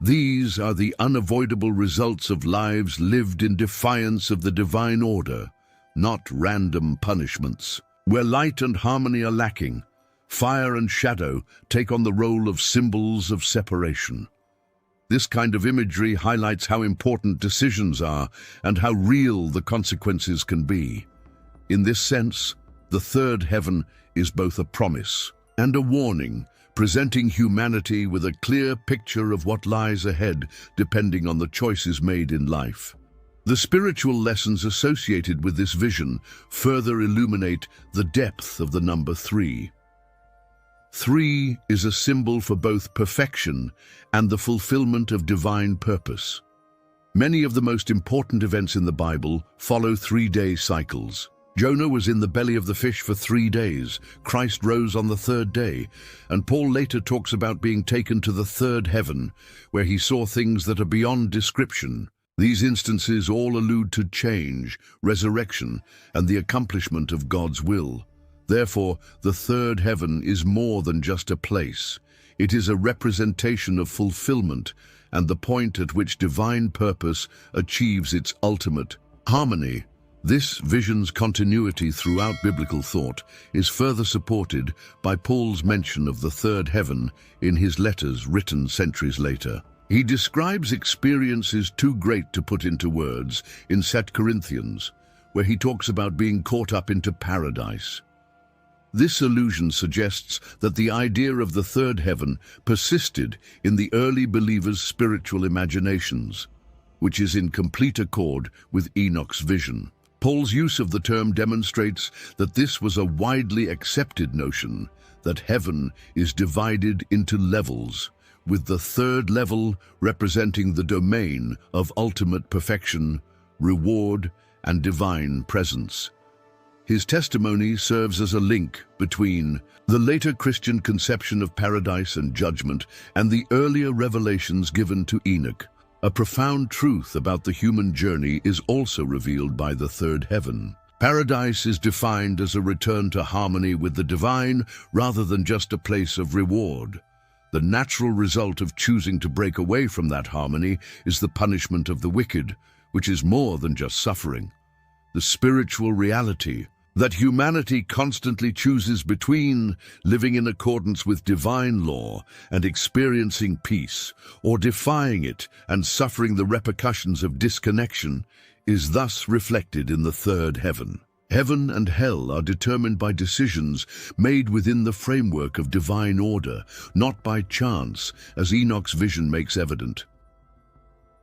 Speaker 1: These are the unavoidable results of lives lived in defiance of the divine order, not random punishments. Where light and harmony are lacking, fire and shadow take on the role of symbols of separation. This kind of imagery highlights how important decisions are and how real the consequences can be. In this sense, the third heaven is both a promise and a warning, presenting humanity with a clear picture of what lies ahead depending on the choices made in life. The spiritual lessons associated with this vision further illuminate the depth of the number 3. 3 is a symbol for both perfection and the fulfillment of divine purpose. Many of the most important events in the Bible follow 3-day cycles. Jonah was in the belly of the fish for 3 days. Christ rose on the 3rd day, and Paul later talks about being taken to the 3rd heaven, where he saw things that are beyond description. These instances all allude to change, resurrection, and the accomplishment of God's will. Therefore, the 3rd heaven is more than just a place. It is a representation of fulfillment and the point at which divine purpose achieves its ultimate harmony. This vision's continuity throughout biblical thought is further supported by Paul's mention of the 3rd heaven in his letters written centuries later. He describes experiences too great to put into words in 2 Corinthians, where he talks about being caught up into paradise. This allusion suggests that the idea of the 3rd heaven persisted in the early believers' spiritual imaginations, which is in complete accord with Enoch's vision. Paul's use of the term demonstrates that this was a widely accepted notion, that heaven is divided into levels, with the 3rd level representing the domain of ultimate perfection, reward, and divine presence. His testimony serves as a link between the later Christian conception of paradise and judgment and the earlier revelations given to Enoch. A profound truth about the human journey is also revealed by the 3rd heaven. Paradise is defined as a return to harmony with the divine rather than just a place of reward. The natural result of choosing to break away from that harmony is the punishment of the wicked, which is more than just suffering. The spiritual reality that humanity constantly chooses between living in accordance with divine law and experiencing peace, or defying it and suffering the repercussions of disconnection, is thus reflected in the 3rd heaven. Heaven and hell are determined by decisions made within the framework of divine order, not by chance, as Enoch's vision makes evident.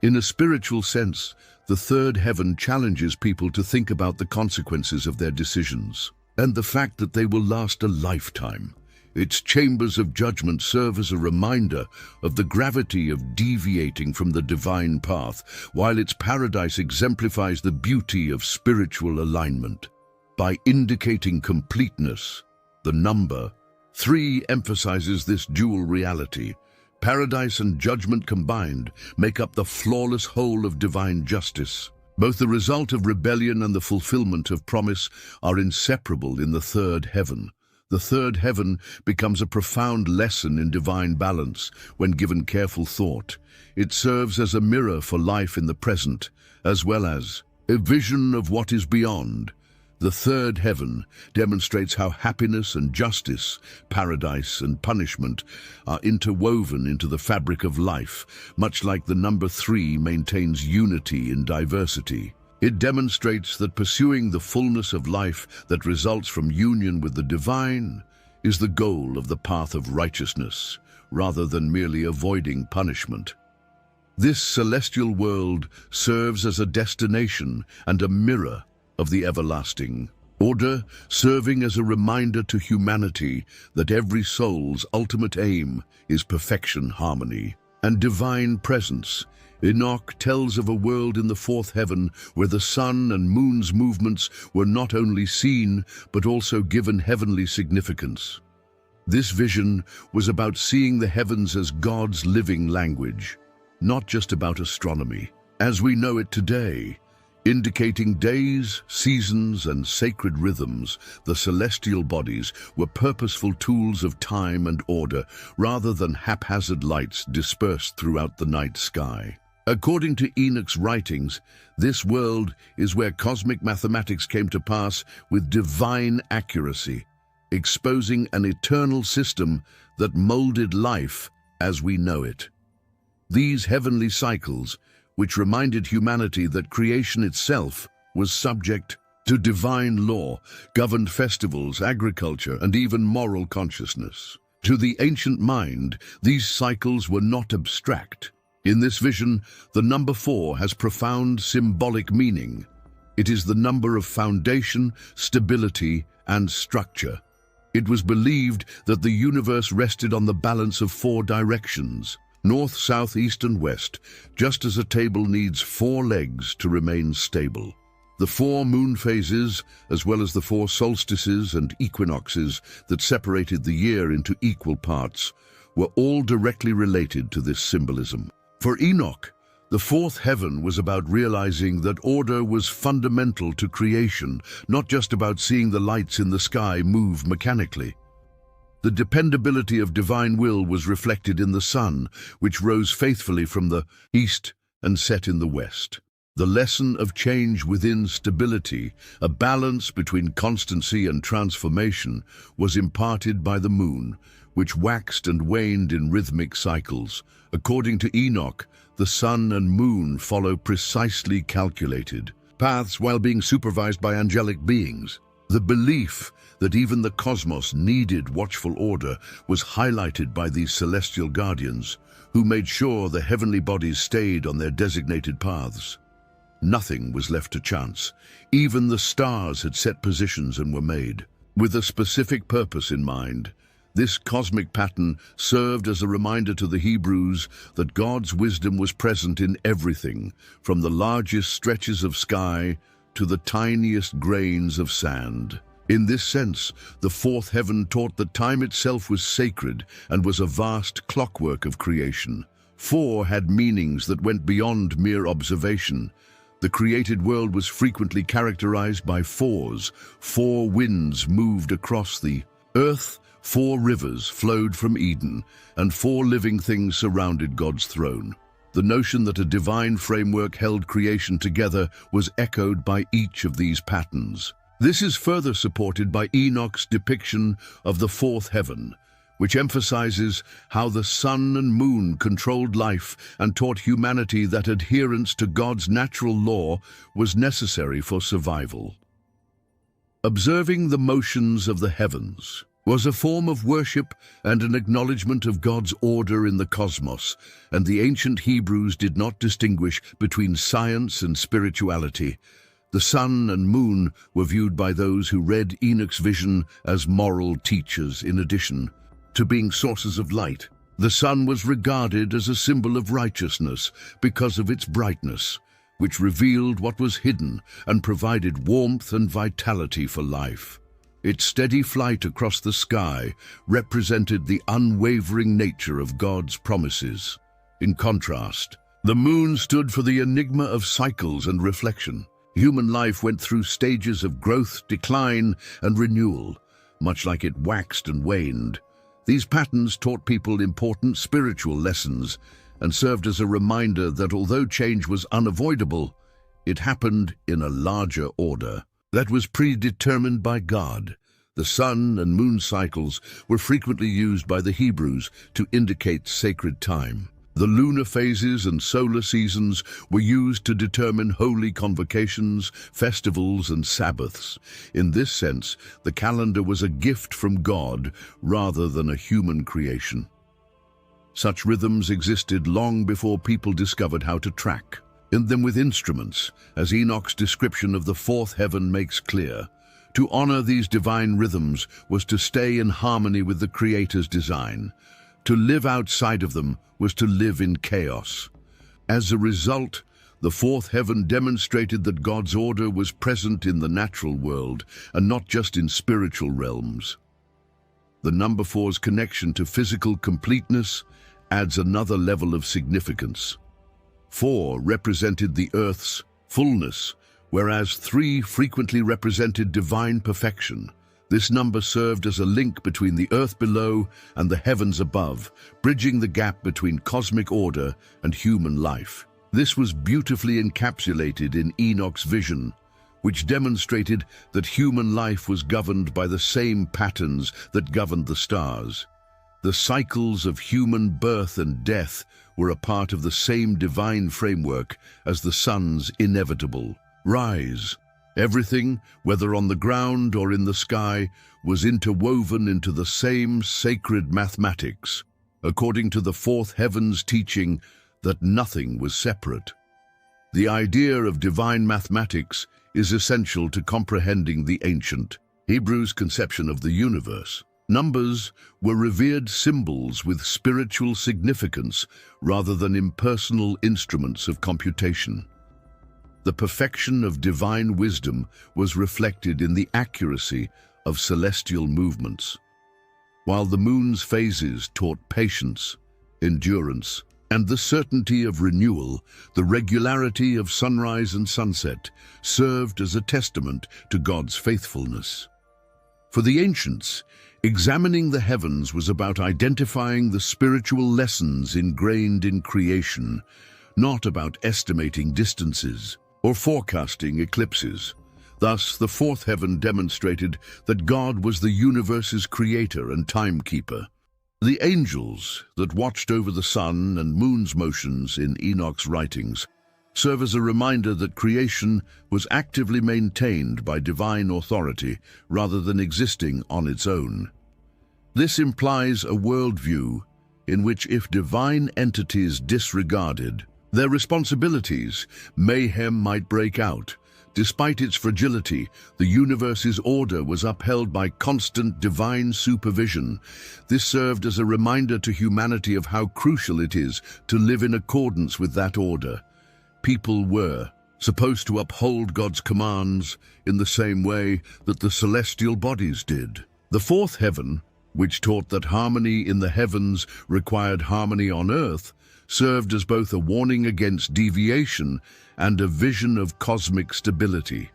Speaker 1: In a spiritual sense, the 3rd heaven challenges people to think about the consequences of their decisions, and the fact that they will last a lifetime. Its chambers of judgment serve as a reminder of the gravity of deviating from the divine path, while its paradise exemplifies the beauty of spiritual alignment. By indicating completeness, the number 3 emphasizes this dual reality. Paradise and judgment combined make up the flawless whole of divine justice. Both the result of rebellion and the fulfillment of promise are inseparable in the 3rd heaven. The 3rd heaven becomes a profound lesson in divine balance when given careful thought. It serves as a mirror for life in the present, as well as a vision of what is beyond. The 3rd heaven demonstrates how happiness and justice, paradise and punishment are interwoven into the fabric of life, much like the number 3 maintains unity in diversity. It demonstrates that pursuing the fullness of life that results from union with the divine is the goal of the path of righteousness, rather than merely avoiding punishment. This celestial world serves as a destination and a mirror of the everlasting order, serving as a reminder to humanity that every soul's ultimate aim is perfection, harmony, and divine presence. Enoch tells of a world in the 4th heaven where the sun and moon's movements were not only seen, but also given heavenly significance. This vision was about seeing the heavens as God's living language, not just about astronomy as we know it today. Indicating days, seasons, and sacred rhythms, the celestial bodies were purposeful tools of time and order, rather than haphazard lights dispersed throughout the night sky. According to Enoch's writings, this world is where cosmic mathematics came to pass with divine accuracy, exposing an eternal system that molded life as we know it. These heavenly cycles, which reminded humanity that creation itself was subject to divine law, governed festivals, agriculture, and even moral consciousness. To the ancient mind, these cycles were not abstract. In this vision, the number 4 has profound symbolic meaning. It is the number of foundation, stability, and structure. It was believed that the universe rested on the balance of 4 directions: north, south, east, and west, just as a table needs 4 legs to remain stable. The 4 moon phases, as well as the 4 solstices and equinoxes that separated the year into equal parts, were all directly related to this symbolism. For Enoch, the 4th heaven was about realizing that order was fundamental to creation, not just about seeing the lights in the sky move mechanically. The dependability of divine will was reflected in the sun, which rose faithfully from the east and set in the west. The lesson of change within stability, a balance between constancy and transformation, was imparted by the moon, which waxed and waned in rhythmic cycles. According to Enoch, the sun and moon follow precisely calculated paths while being supervised by angelic beings. The belief that even the cosmos needed watchful order was highlighted by these celestial guardians, who made sure the heavenly bodies stayed on their designated paths. Nothing was left to chance. Even the stars had set positions and were made with a specific purpose in mind. This cosmic pattern served as a reminder to the Hebrews that God's wisdom was present in everything, from the largest stretches of sky to the tiniest grains of sand. In this sense, the 4th heaven taught that time itself was sacred and was a vast clockwork of creation. 4 had meanings that went beyond mere observation. The created world was frequently characterized by 4s. 4 winds moved across the earth, 4 rivers flowed from Eden, and 4 living things surrounded God's throne. The notion that a divine framework held creation together was echoed by each of these patterns. This is further supported by Enoch's depiction of the 4th heaven, which emphasizes how the sun and moon controlled life and taught humanity that adherence to God's natural law was necessary for survival. Observing the motions of the heavens was a form of worship and an acknowledgement of God's order in the cosmos, and the ancient Hebrews did not distinguish between science and spirituality. The sun and moon were viewed by those who read Enoch's vision as moral teachers in addition to being sources of light. The sun was regarded as a symbol of righteousness because of its brightness, which revealed what was hidden and provided warmth and vitality for life. Its steady flight across the sky represented the unwavering nature of God's promises. In contrast, the moon stood for the enigma of cycles and reflection. Human life went through stages of growth, decline, and renewal, much like it waxed and waned. These patterns taught people important spiritual lessons and served as a reminder that although change was unavoidable, it happened in a larger order that was predetermined by God. The sun and moon cycles were frequently used by the Hebrews to indicate sacred time. The lunar phases and solar seasons were used to determine holy convocations, festivals, and Sabbaths. In this sense, the calendar was a gift from God rather than a human creation. Such rhythms existed long before people discovered how to track them with instruments, as Enoch's description of the 4th heaven makes clear. To honor these divine rhythms was to stay in harmony with the Creator's design. To live outside of them was to live in chaos. As a result, the 4th heaven demonstrated that God's order was present in the natural world and not just in spiritual realms. The number 4's connection to physical completeness adds another level of significance. 4 represented the earth's fullness, whereas 3 frequently represented divine perfection. This number served as a link between the earth below and the heavens above, bridging the gap between cosmic order and human life. This was beautifully encapsulated in Enoch's vision, which demonstrated that human life was governed by the same patterns that governed the stars. The cycles of human birth and death were a part of the same divine framework as the sun's inevitable rise. Everything, whether on the ground or in the sky, was interwoven into the same sacred mathematics, according to the fourth heaven's teaching that nothing was separate. The idea of divine mathematics is essential to comprehending the ancient Hebrews' conception of the universe. Numbers were revered symbols with spiritual significance rather than impersonal instruments of computation. The perfection of divine wisdom was reflected in the accuracy of celestial movements, while the moon's phases taught patience, endurance, and the certainty of renewal. The regularity of sunrise and sunset served as a testament to God's faithfulness. For the ancients, examining the heavens was about identifying the spiritual lessons ingrained in creation, not about estimating distances or forecasting eclipses. Thus, the fourth heaven demonstrated that God was the universe's creator and timekeeper. The angels that watched over the sun and moon's motions in Enoch's writings serve as a reminder that creation was actively maintained by divine authority rather than existing on its own. This implies a worldview in which, if divine entities disregarded their responsibilities, mayhem might break out. Despite its fragility, the universe's order was upheld by constant divine supervision. This served as a reminder to humanity of how crucial it is to live in accordance with that order. People were supposed to uphold God's commands in the same way that the celestial bodies did. The fourth heaven, which taught that harmony in the heavens required harmony on earth, served as both a warning against deviation and a vision of cosmic stability.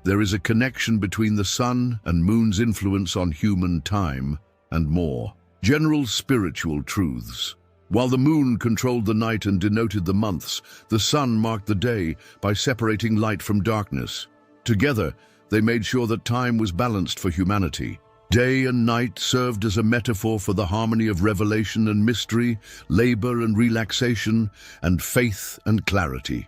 Speaker 1: There is a connection between the sun and moon's influence on human time and more. General spiritual truths. While the moon controlled the night and denoted the months, the sun marked the day by separating light from darkness. Together, they made sure that time was balanced for humanity. Day and night served as a metaphor for the harmony of revelation and mystery, labor and relaxation, and faith and clarity.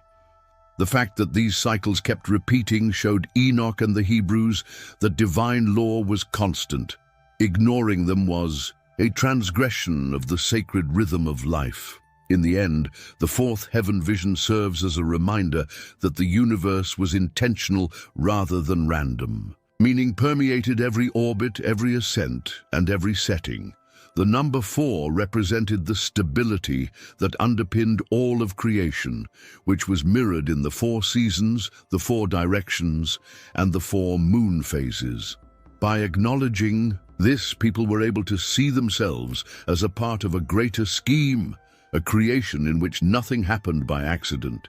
Speaker 1: The fact that these cycles kept repeating showed Enoch and the Hebrews that divine law was constant. Ignoring them was a transgression of the sacred rhythm of life. In the end, the fourth heaven vision serves as a reminder that the universe was intentional rather than random. Meaning permeated every orbit, every ascent, and every setting. The number 4 represented the stability that underpinned all of creation, which was mirrored in the 4 seasons, the 4 directions, and the 4 moon phases. By acknowledging this, people were able to see themselves as a part of a greater scheme, a creation in which nothing happened by accident.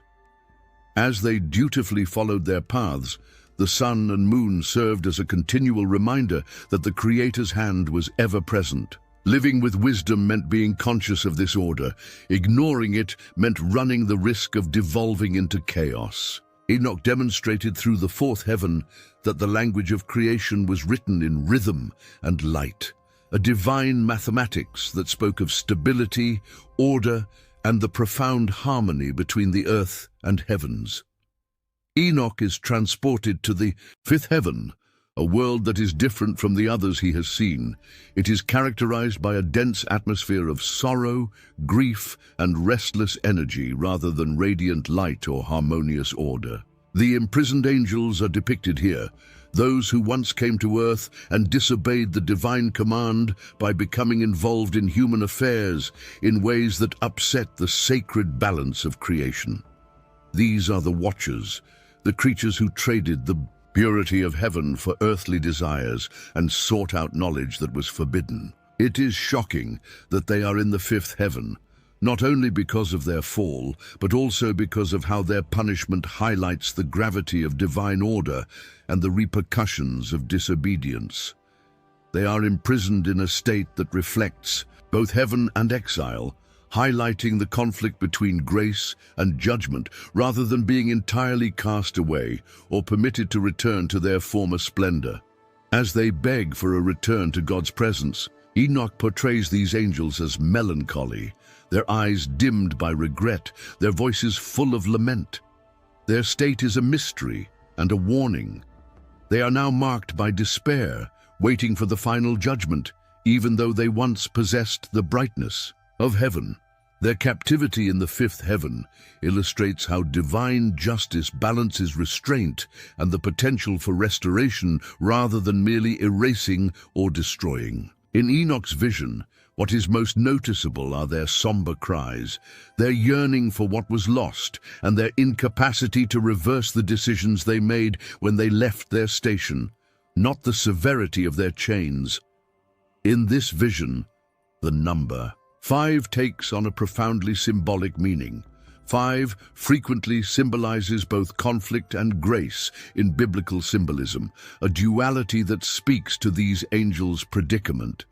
Speaker 1: As they dutifully followed their paths, the sun and moon served as a continual reminder that the Creator's hand was ever present. Living with wisdom meant being conscious of this order. Ignoring it meant running the risk of devolving into chaos. Enoch demonstrated through the fourth heaven that the language of creation was written in rhythm and light, a divine mathematics that spoke of stability, order, and the profound harmony between the earth and heavens. Enoch is transported to the fifth heaven, a world that is different from the others he has seen. It is characterized by a dense atmosphere of sorrow, grief, and restless energy rather than radiant light or harmonious order. The imprisoned angels are depicted here, those who once came to earth and disobeyed the divine command by becoming involved in human affairs in ways that upset the sacred balance of creation. These are the Watchers, the creatures who traded the purity of heaven for earthly desires and sought out knowledge that was forbidden. It is shocking that they are in the fifth heaven, not only because of their fall, but also because of how their punishment highlights the gravity of divine order and the repercussions of disobedience. They are imprisoned in a state that reflects both heaven and exile, highlighting the conflict between grace and judgment rather than being entirely cast away or permitted to return to their former splendor. As they beg for a return to God's presence, Enoch portrays these angels as melancholy, their eyes dimmed by regret, their voices full of lament. Their state is a mystery and a warning. They are now marked by despair, waiting for the final judgment, even though they once possessed the brightness of heaven. Their captivity in the fifth heaven illustrates how divine justice balances restraint and the potential for restoration rather than merely erasing or destroying. In Enoch's vision, what is most noticeable are their somber cries, their yearning for what was lost, and their incapacity to reverse the decisions they made when they left their station, not the severity of their chains. In this vision, the number 5 takes on a profoundly symbolic meaning. 5 frequently symbolizes both conflict and grace in biblical symbolism, a duality that speaks to these angels' predicament.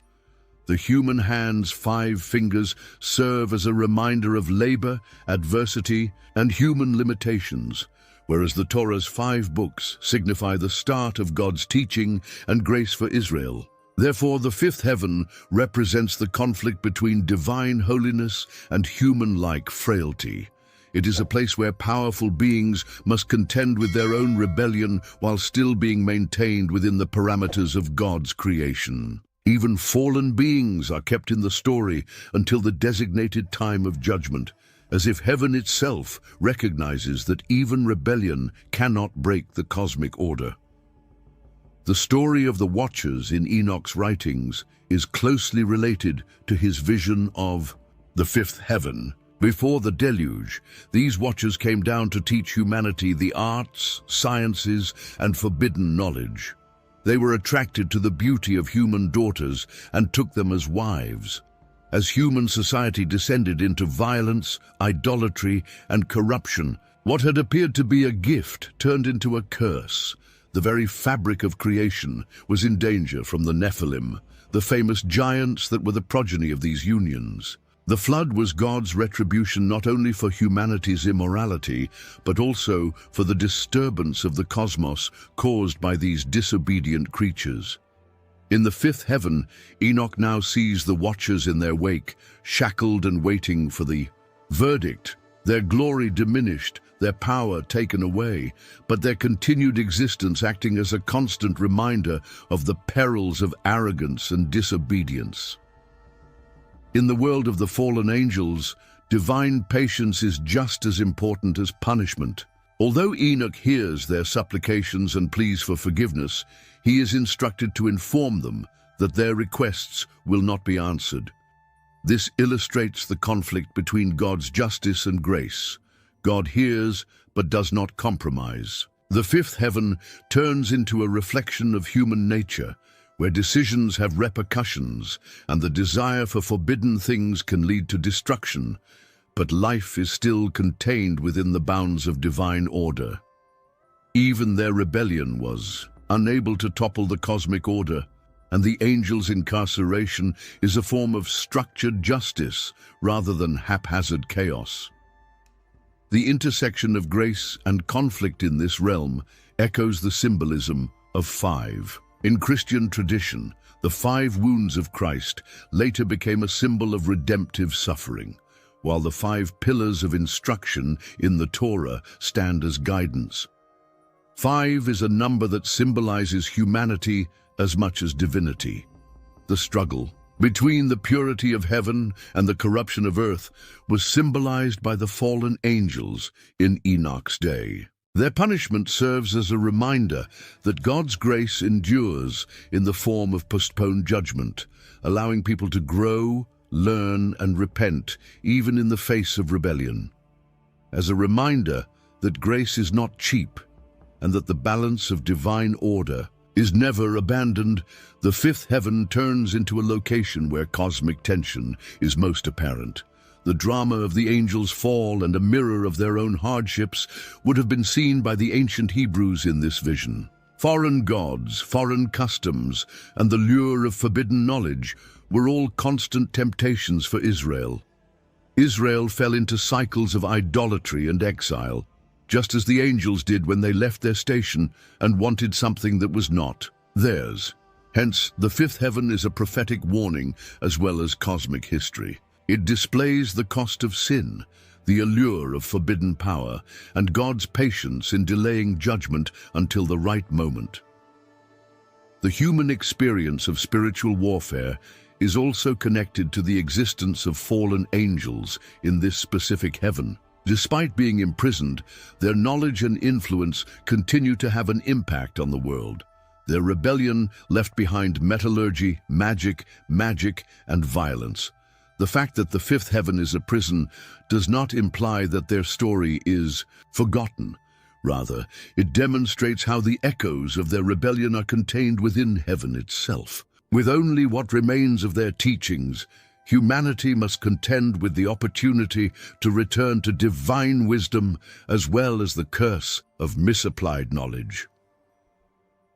Speaker 1: The human hand's 5 fingers serve as a reminder of labor, adversity, and human limitations, whereas the Torah's 5 books signify the start of God's teaching and grace for Israel. Therefore, the fifth heaven represents the conflict between divine holiness and human-like frailty. It is a place where powerful beings must contend with their own rebellion while still being maintained within the parameters of God's creation. Even fallen beings are kept in the story until the designated time of judgment, as if heaven itself recognizes that even rebellion cannot break the cosmic order. The story of the Watchers in Enoch's writings is closely related to his vision of the fifth heaven. Before the deluge, these Watchers came down to teach humanity the arts, sciences, and forbidden knowledge. They were attracted to the beauty of human daughters and took them as wives. As human society descended into violence, idolatry, and corruption, what had appeared to be a gift turned into a curse. The very fabric of creation was in danger from the Nephilim, the famous giants that were the progeny of these unions. The flood was God's retribution not only for humanity's immorality, but also for the disturbance of the cosmos caused by these disobedient creatures. In the fifth heaven, Enoch now sees the Watchers in their wake, shackled and waiting for the verdict. Their glory diminished, their power taken away, but their continued existence acting as a constant reminder of the perils of arrogance and disobedience. In the world of the fallen angels, divine patience is just as important as punishment. Although Enoch hears their supplications and pleas for forgiveness, he is instructed to inform them that their requests will not be answered. This illustrates the conflict between God's justice and grace. God hears but does not compromise. The fifth heaven turns into a reflection of human nature, where decisions have repercussions and the desire for forbidden things can lead to destruction, but life is still contained within the bounds of divine order. Even their rebellion was unable to topple the cosmic order, and the angels' incarceration is a form of structured justice rather than haphazard chaos. The intersection of grace and conflict in this realm echoes the symbolism of 5. In Christian tradition, the 5 wounds of Christ later became a symbol of redemptive suffering, while the 5 pillars of instruction in the Torah stand as guidance. 5 is a number that symbolizes humanity as much as divinity. The struggle between the purity of heaven and the corruption of earth was symbolized by the fallen angels in Enoch's day. Their punishment serves as a reminder that God's grace endures in the form of postponed judgment, allowing people to grow, learn, and repent, even in the face of rebellion. As a reminder that grace is not cheap, and that the balance of divine order is never abandoned, the fifth heaven turns into a location where cosmic tension is most apparent. The drama of the angels' fall and a mirror of their own hardships would have been seen by the ancient Hebrews in this vision. Foreign gods, foreign customs, and the lure of forbidden knowledge were all constant temptations for Israel. Israel fell into cycles of idolatry and exile, just as the angels did when they left their station and wanted something that was not theirs. Hence, the fifth heaven is a prophetic warning as well as cosmic history. It displays the cost of sin, the allure of forbidden power, and God's patience in delaying judgment until the right moment. The human experience of spiritual warfare is also connected to the existence of fallen angels in this specific heaven. Despite being imprisoned, their knowledge and influence continue to have an impact on the world. Their rebellion left behind metallurgy, magic, and violence. The fact that the fifth heaven is a prison does not imply that their story is forgotten. Rather, it demonstrates how the echoes of their rebellion are contained within heaven itself. With only what remains of their teachings, humanity must contend with the opportunity to return to divine wisdom as well as the curse of misapplied knowledge.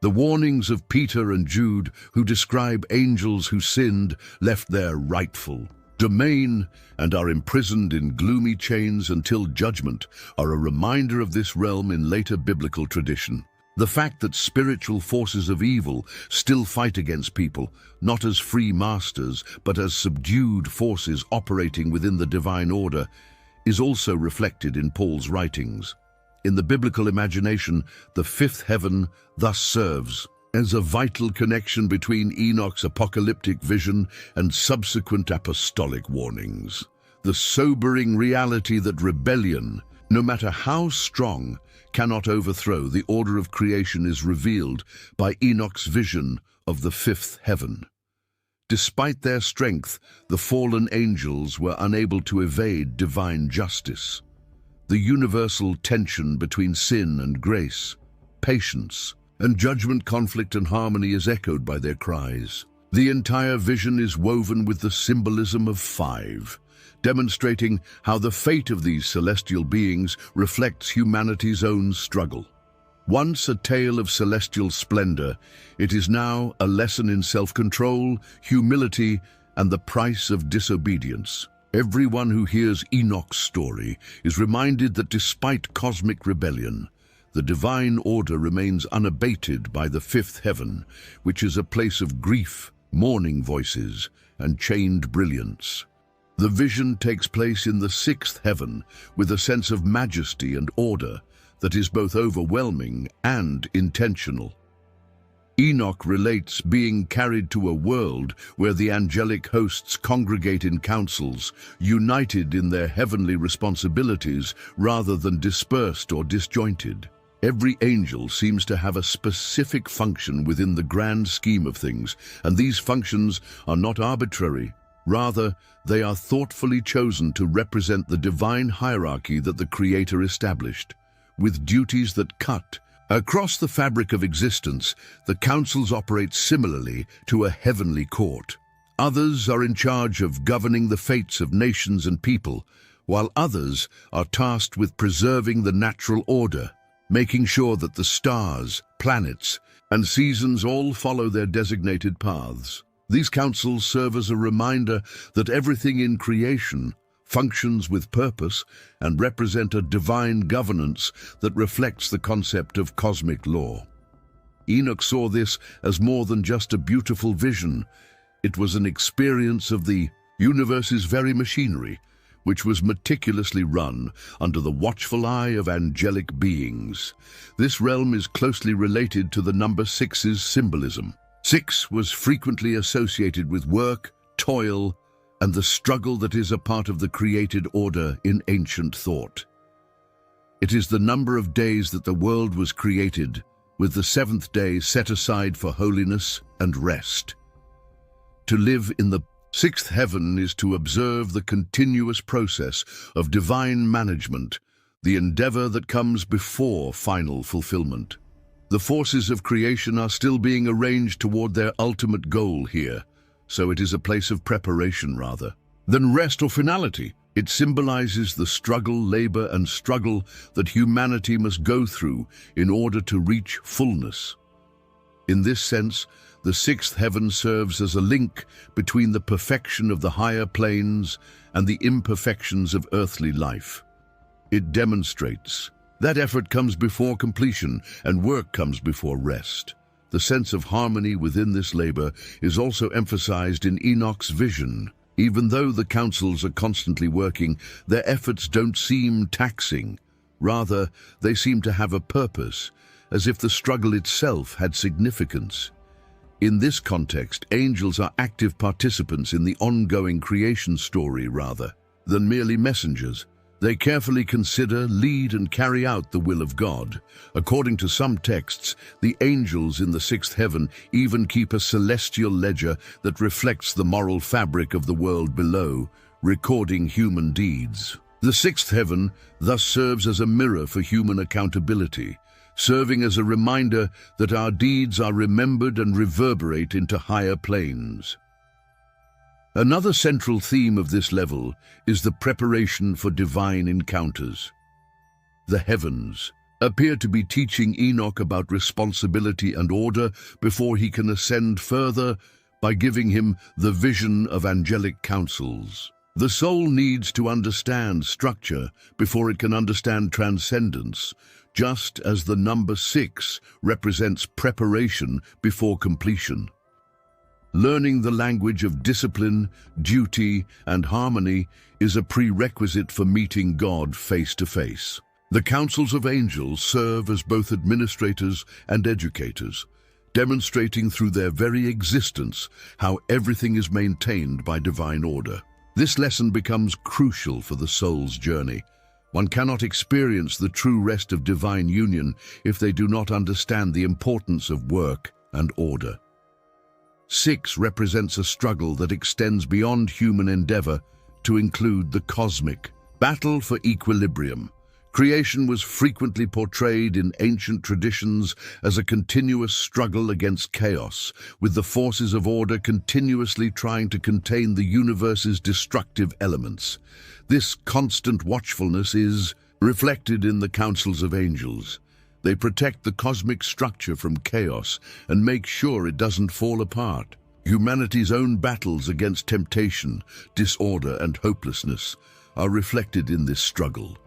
Speaker 1: The warnings of Peter and Jude, who describe angels who sinned, left their rightful domain and are imprisoned in gloomy chains until judgment, are a reminder of this realm in later biblical tradition. The fact that spiritual forces of evil still fight against people, not as free masters, but as subdued forces operating within the divine order, is also reflected in Paul's writings. In the biblical imagination, the fifth heaven thus serves as a vital connection between Enoch's apocalyptic vision and subsequent apostolic warnings. The sobering reality that rebellion, no matter how strong, cannot overthrow the order of creation is revealed by Enoch's vision of the fifth heaven. Despite their strength, the fallen angels were unable to evade divine justice. The universal tension between sin and grace, patience, and judgment, conflict and harmony is echoed by their cries. The entire vision is woven with the symbolism of five, demonstrating how the fate of these celestial beings reflects humanity's own struggle. Once a tale of celestial splendor, it is now a lesson in self-control, humility, and the price of disobedience. Everyone who hears Enoch's story is reminded that despite cosmic rebellion, the divine order remains unabated by the fifth heaven, which is a place of grief, mourning voices, and chained brilliance. The vision takes place in the sixth heaven with a sense of majesty and order that is both overwhelming and intentional. Enoch relates being carried to a world where the angelic hosts congregate in councils, united in their heavenly responsibilities rather than dispersed or disjointed. Every angel seems to have a specific function within the grand scheme of things, and these functions are not arbitrary. Rather, they are thoughtfully chosen to represent the divine hierarchy that the Creator established. With duties that cut across the fabric of existence, the councils operate similarly to a heavenly court. Others are in charge of governing the fates of nations and people, while others are tasked with preserving the natural order, making sure that the stars, planets, and seasons all follow their designated paths. These councils serve as a reminder that everything in creation functions with purpose and represent a divine governance that reflects the concept of cosmic law. Enoch saw this as more than just a beautiful vision. It was an experience of the universe's very machinery, which was meticulously run under the watchful eye of angelic beings. This realm is closely related to the number 6's symbolism. 6 was frequently associated with work, toil, and the struggle that is a part of the created order in ancient thought. It is the number of days that the world was created, with the seventh day set aside for holiness and rest. To live in the sixth heaven is to observe the continuous process of divine management, the endeavor that comes before final fulfillment. The forces of creation are still being arranged toward their ultimate goal here, so it is a place of preparation rather than rest or finality. It symbolizes the struggle, labor, and struggle that humanity must go through in order to reach fullness. In this sense, the sixth heaven serves as a link between the perfection of the higher planes and the imperfections of earthly life. It demonstrates that effort comes before completion and work comes before rest. The sense of harmony within this labor is also emphasized in Enoch's vision. Even though the councils are constantly working, their efforts don't seem taxing. Rather, they seem to have a purpose, as if the struggle itself had significance. In this context, angels are active participants in the ongoing creation story rather than merely messengers. They carefully consider, lead, and carry out the will of God. According to some texts, the angels in the sixth heaven even keep a celestial ledger that reflects the moral fabric of the world below, recording human deeds. The sixth heaven thus serves as a mirror for human accountability, serving as a reminder that our deeds are remembered and reverberate into higher planes. Another central theme of this level is the preparation for divine encounters. The heavens appear to be teaching Enoch about responsibility and order before he can ascend further by giving him the vision of angelic councils. The soul needs to understand structure before it can understand transcendence, just as the number 6 represents preparation before completion. Learning the language of discipline, duty, and harmony is a prerequisite for meeting God face to face. The councils of angels serve as both administrators and educators, demonstrating through their very existence how everything is maintained by divine order. This lesson becomes crucial for the soul's journey. One cannot experience the true rest of divine union if they do not understand the importance of work and order. 6 represents a struggle that extends beyond human endeavor to include the cosmic battle for equilibrium. Creation was frequently portrayed in ancient traditions as a continuous struggle against chaos, with the forces of order continuously trying to contain the universe's destructive elements. This constant watchfulness is reflected in the councils of angels. They protect the cosmic structure from chaos and make sure it doesn't fall apart. Humanity's own battles against temptation, disorder, and hopelessness are reflected in this struggle.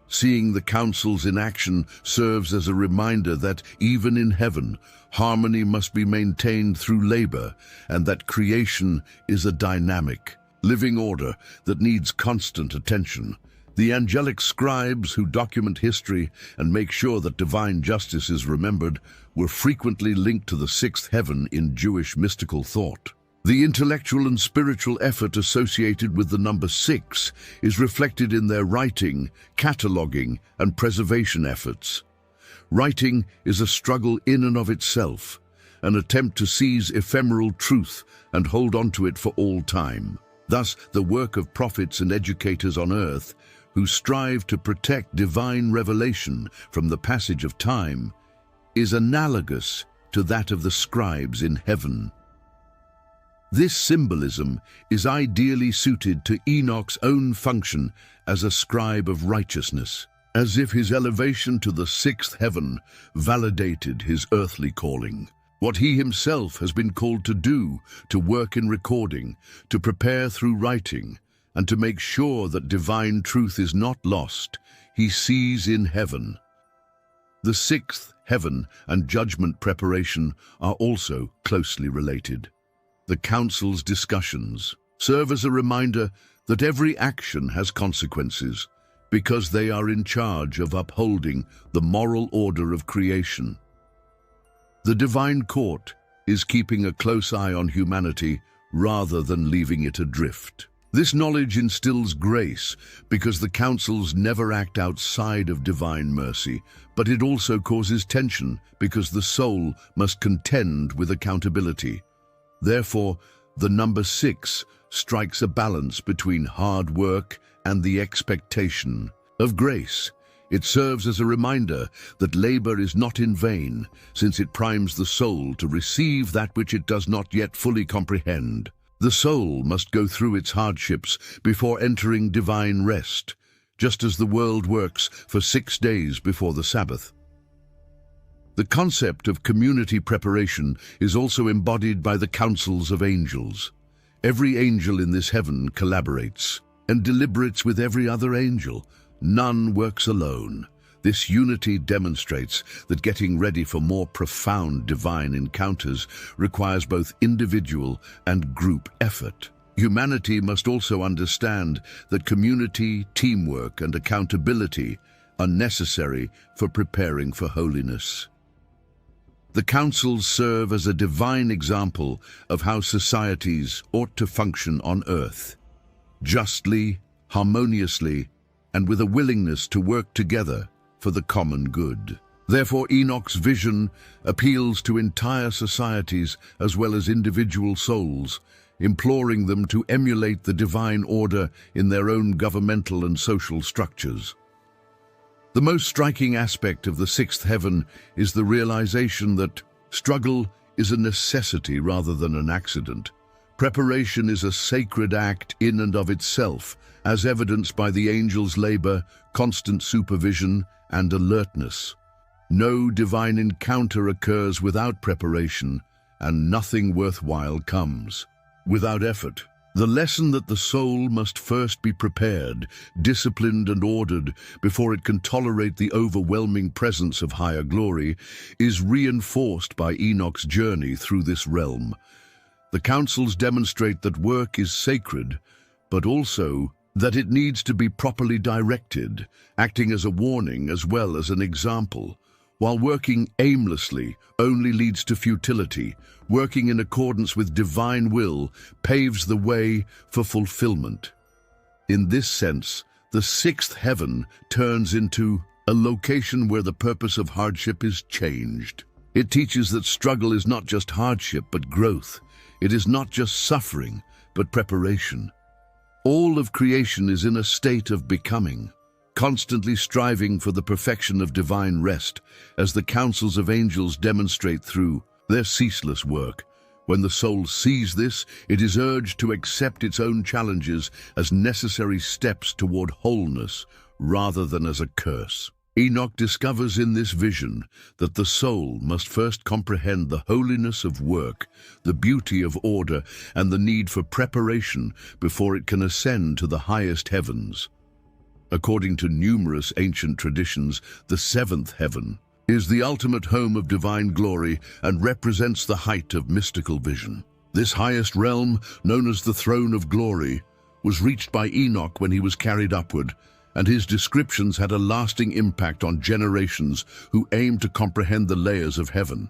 Speaker 1: Seeing the councils in action serves as a reminder that, even in heaven, harmony must be maintained through labor, and that creation is a dynamic, living order that needs constant attention. The angelic scribes who document history and make sure that divine justice is remembered were frequently linked to the sixth heaven in Jewish mystical thought. The intellectual and spiritual effort associated with the number 6 is reflected in their writing, cataloging, and preservation efforts. Writing is a struggle in and of itself, an attempt to seize ephemeral truth and hold on to it for all time. Thus, the work of prophets and educators on earth who strive to protect divine revelation from the passage of time is analogous to that of the scribes in heaven. This symbolism is ideally suited to Enoch's own function as a scribe of righteousness, as if his elevation to the sixth heaven validated his earthly calling. What he himself has been called to do, to work in recording, to prepare through writing, and to make sure that divine truth is not lost, he sees in heaven. The sixth heaven and judgment preparation are also closely related. The council's discussions serve as a reminder that every action has consequences because they are in charge of upholding the moral order of creation. The divine court is keeping a close eye on humanity rather than leaving it adrift. This knowledge instills grace because the councils never act outside of divine mercy, but it also causes tension because the soul must contend with accountability. Therefore, the number 6 strikes a balance between hard work and the expectation of grace. It serves as a reminder that labor is not in vain, since it primes the soul to receive that which it does not yet fully comprehend. The soul must go through its hardships before entering divine rest, just as the world works for 6 days before the Sabbath. The concept of community preparation is also embodied by the councils of angels. Every angel in this heaven collaborates and deliberates with every other angel. None works alone. This unity demonstrates that getting ready for more profound divine encounters requires both individual and group effort. Humanity must also understand that community, teamwork, and accountability are necessary for preparing for holiness. The councils serve as a divine example of how societies ought to function on earth, justly, harmoniously, and with a willingness to work together for the common good. Therefore, Enoch's vision appeals to entire societies as well as individual souls, imploring them to emulate the divine order in their own governmental and social structures. The most striking aspect of the sixth heaven is the realization that struggle is a necessity rather than an accident. Preparation is a sacred act in and of itself, as evidenced by the angels' labor, constant supervision, and alertness. No divine encounter occurs without preparation, and nothing worthwhile comes without effort. The lesson that the soul must first be prepared, disciplined and ordered before it can tolerate the overwhelming presence of higher glory is reinforced by Enoch's journey through this realm. The councils demonstrate that work is sacred, but also that it needs to be properly directed, acting as a warning as well as an example. While working aimlessly only leads to futility, working in accordance with divine will paves the way for fulfillment. In this sense, the sixth heaven turns into a location where the purpose of hardship is changed. It teaches that struggle is not just hardship but growth. It is not just suffering but preparation. All of creation is in a state of becoming, constantly striving for the perfection of divine rest, as the councils of angels demonstrate through their ceaseless work. When the soul sees this, it is urged to accept its own challenges as necessary steps toward wholeness rather than as a curse. Enoch discovers in this vision that the soul must first comprehend the holiness of work, the beauty of order, and the need for preparation before it can ascend to the highest heavens. According to numerous ancient traditions, the seventh heaven is the ultimate home of divine glory and represents the height of mystical vision. This highest realm, known as the throne of glory, was reached by Enoch when he was carried upward, and his descriptions had a lasting impact on generations who aimed to comprehend the layers of heaven.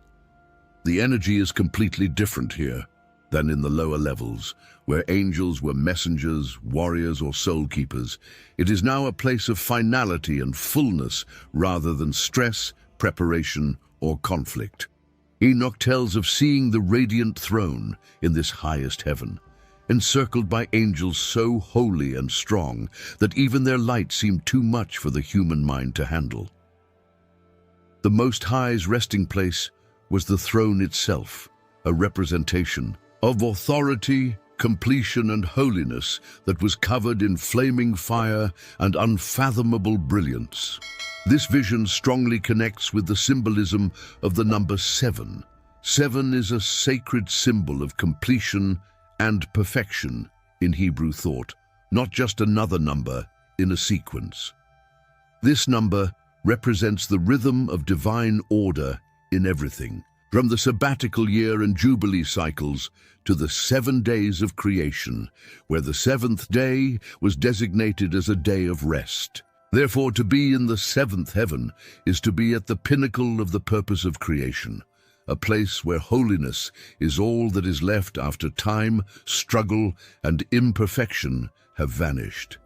Speaker 1: The energy is completely different here than in the lower levels, where angels were messengers, warriors, or soul keepers. It is now a place of finality and fullness rather than stress, preparation, or conflict. Enoch tells of seeing the radiant throne in this highest heaven, encircled by angels so holy and strong that even their light seemed too much for the human mind to handle. The Most High's resting place was the throne itself, a representation of authority, completion, and holiness that was covered in flaming fire and unfathomable brilliance. This vision strongly connects with the symbolism of the number 7. 7 is a sacred symbol of completion and perfection in Hebrew thought, not just another number in a sequence. This number represents the rhythm of divine order in everything, from the sabbatical year and jubilee cycles to the 7 days of creation, where the 7th day was designated as a day of rest. Therefore, to be in the 7th heaven is to be at the pinnacle of the purpose of creation, a place where holiness is all that is left after time, struggle, and imperfection have vanished.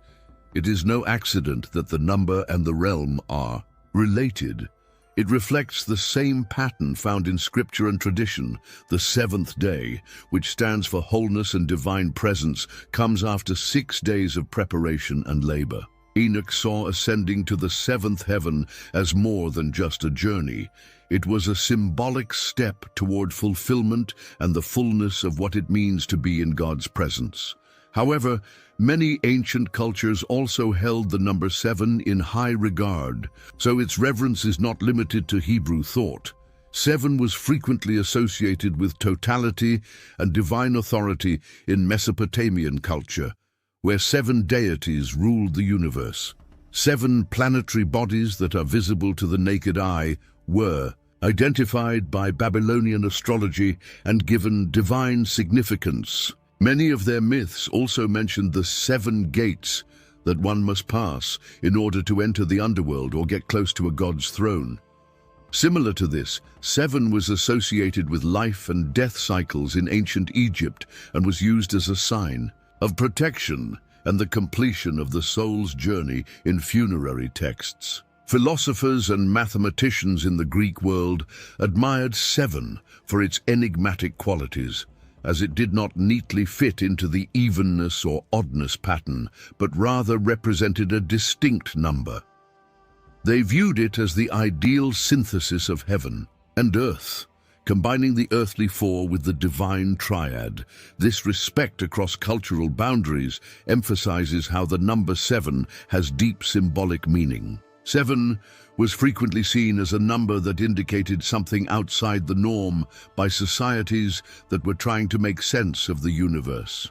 Speaker 1: It is no accident that the number and the realm are related. It reflects the same pattern found in scripture and tradition. The 7th day, which stands for wholeness and divine presence, comes after 6 days of preparation and labor. Enoch saw ascending to the seventh heaven as more than just a journey. It was a symbolic step toward fulfillment and the fullness of what it means to be in God's presence. However, many ancient cultures also held the number 7 in high regard, so its reverence is not limited to Hebrew thought. 7 was frequently associated with totality and divine authority in Mesopotamian culture, where 7 deities ruled the universe. 7 planetary bodies that are visible to the naked eye were identified by Babylonian astrology and given divine significance. Many of their myths also mentioned the 7 gates that one must pass in order to enter the underworld or get close to a god's throne. Similar to this, 7 was associated with life and death cycles in ancient Egypt and was used as a sign of protection and the completion of the soul's journey in funerary texts. Philosophers and mathematicians in the Greek world admired 7 for its enigmatic qualities, as it did not neatly fit into the evenness or oddness pattern, but rather represented a distinct number. They viewed it as the ideal synthesis of heaven and earth, combining the earthly 4 with the divine triad. This respect across cultural boundaries emphasizes how the number 7 has deep symbolic meaning. 7 was frequently seen as a number that indicated something outside the norm by societies that were trying to make sense of the universe.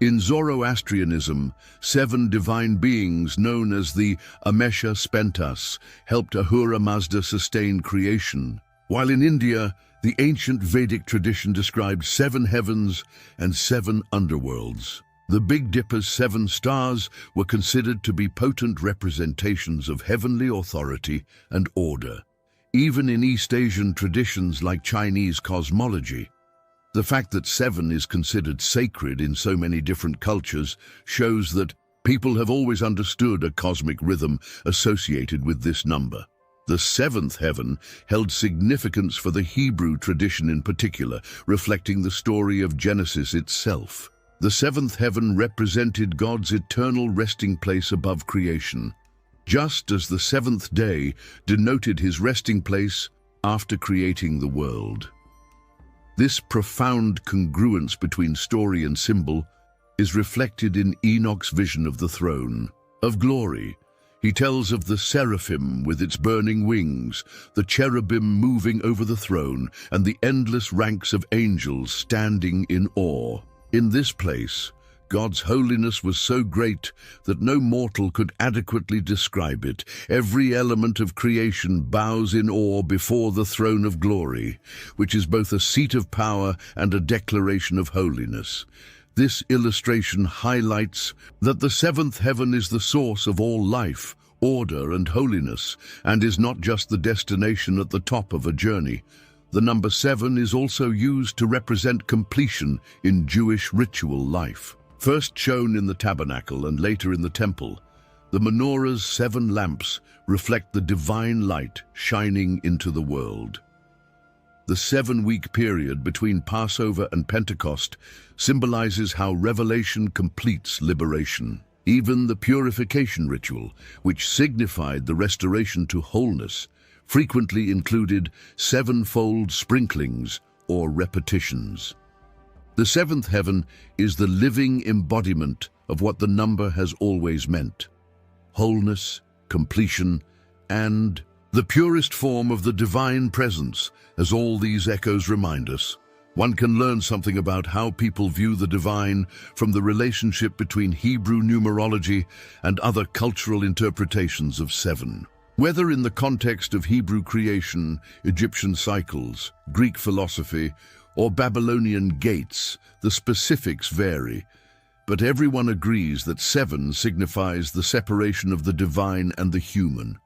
Speaker 1: In Zoroastrianism, 7 divine beings known as the Amesha Spentas helped Ahura Mazda sustain creation, while in India, the ancient Vedic tradition described 7 heavens and 7 underworlds. The Big Dipper's 7 stars were considered to be potent representations of heavenly authority and order, even in East Asian traditions like Chinese cosmology. The fact that 7 is considered sacred in so many different cultures shows that people have always understood a cosmic rhythm associated with this number. The 7th heaven held significance for the Hebrew tradition in particular, reflecting the story of Genesis itself. The 7th heaven represented God's eternal resting place above creation, just as the 7th day denoted his resting place after creating the world. This profound congruence between story and symbol is reflected in Enoch's vision of the throne of glory. He tells of the seraphim with its burning wings, the cherubim moving over the throne, and the endless ranks of angels standing in awe. In this place, God's holiness was so great that no mortal could adequately describe it. Every element of creation bows in awe before the throne of glory, which is both a seat of power and a declaration of holiness. This illustration highlights that the 7th heaven is the source of all life, order, and holiness, and is not just the destination at the top of a journey. The number 7 is also used to represent completion in Jewish ritual life. First shown in the tabernacle and later in the temple, the menorah's 7 lamps reflect the divine light shining into the world. The 7-week period between Passover and Pentecost symbolizes how revelation completes liberation. Even the purification ritual, which signified the restoration to wholeness, frequently included 7-fold sprinklings or repetitions. The 7th heaven is the living embodiment of what the number has always meant: wholeness, completion, and the purest form of the divine presence. As all these echoes remind us, one can learn something about how people view the divine from the relationship between Hebrew numerology and other cultural interpretations of 7. Whether in the context of Hebrew creation, Egyptian cycles, Greek philosophy, or Babylonian gates, the specifics vary, but everyone agrees that 7 signifies the separation of the divine and the human.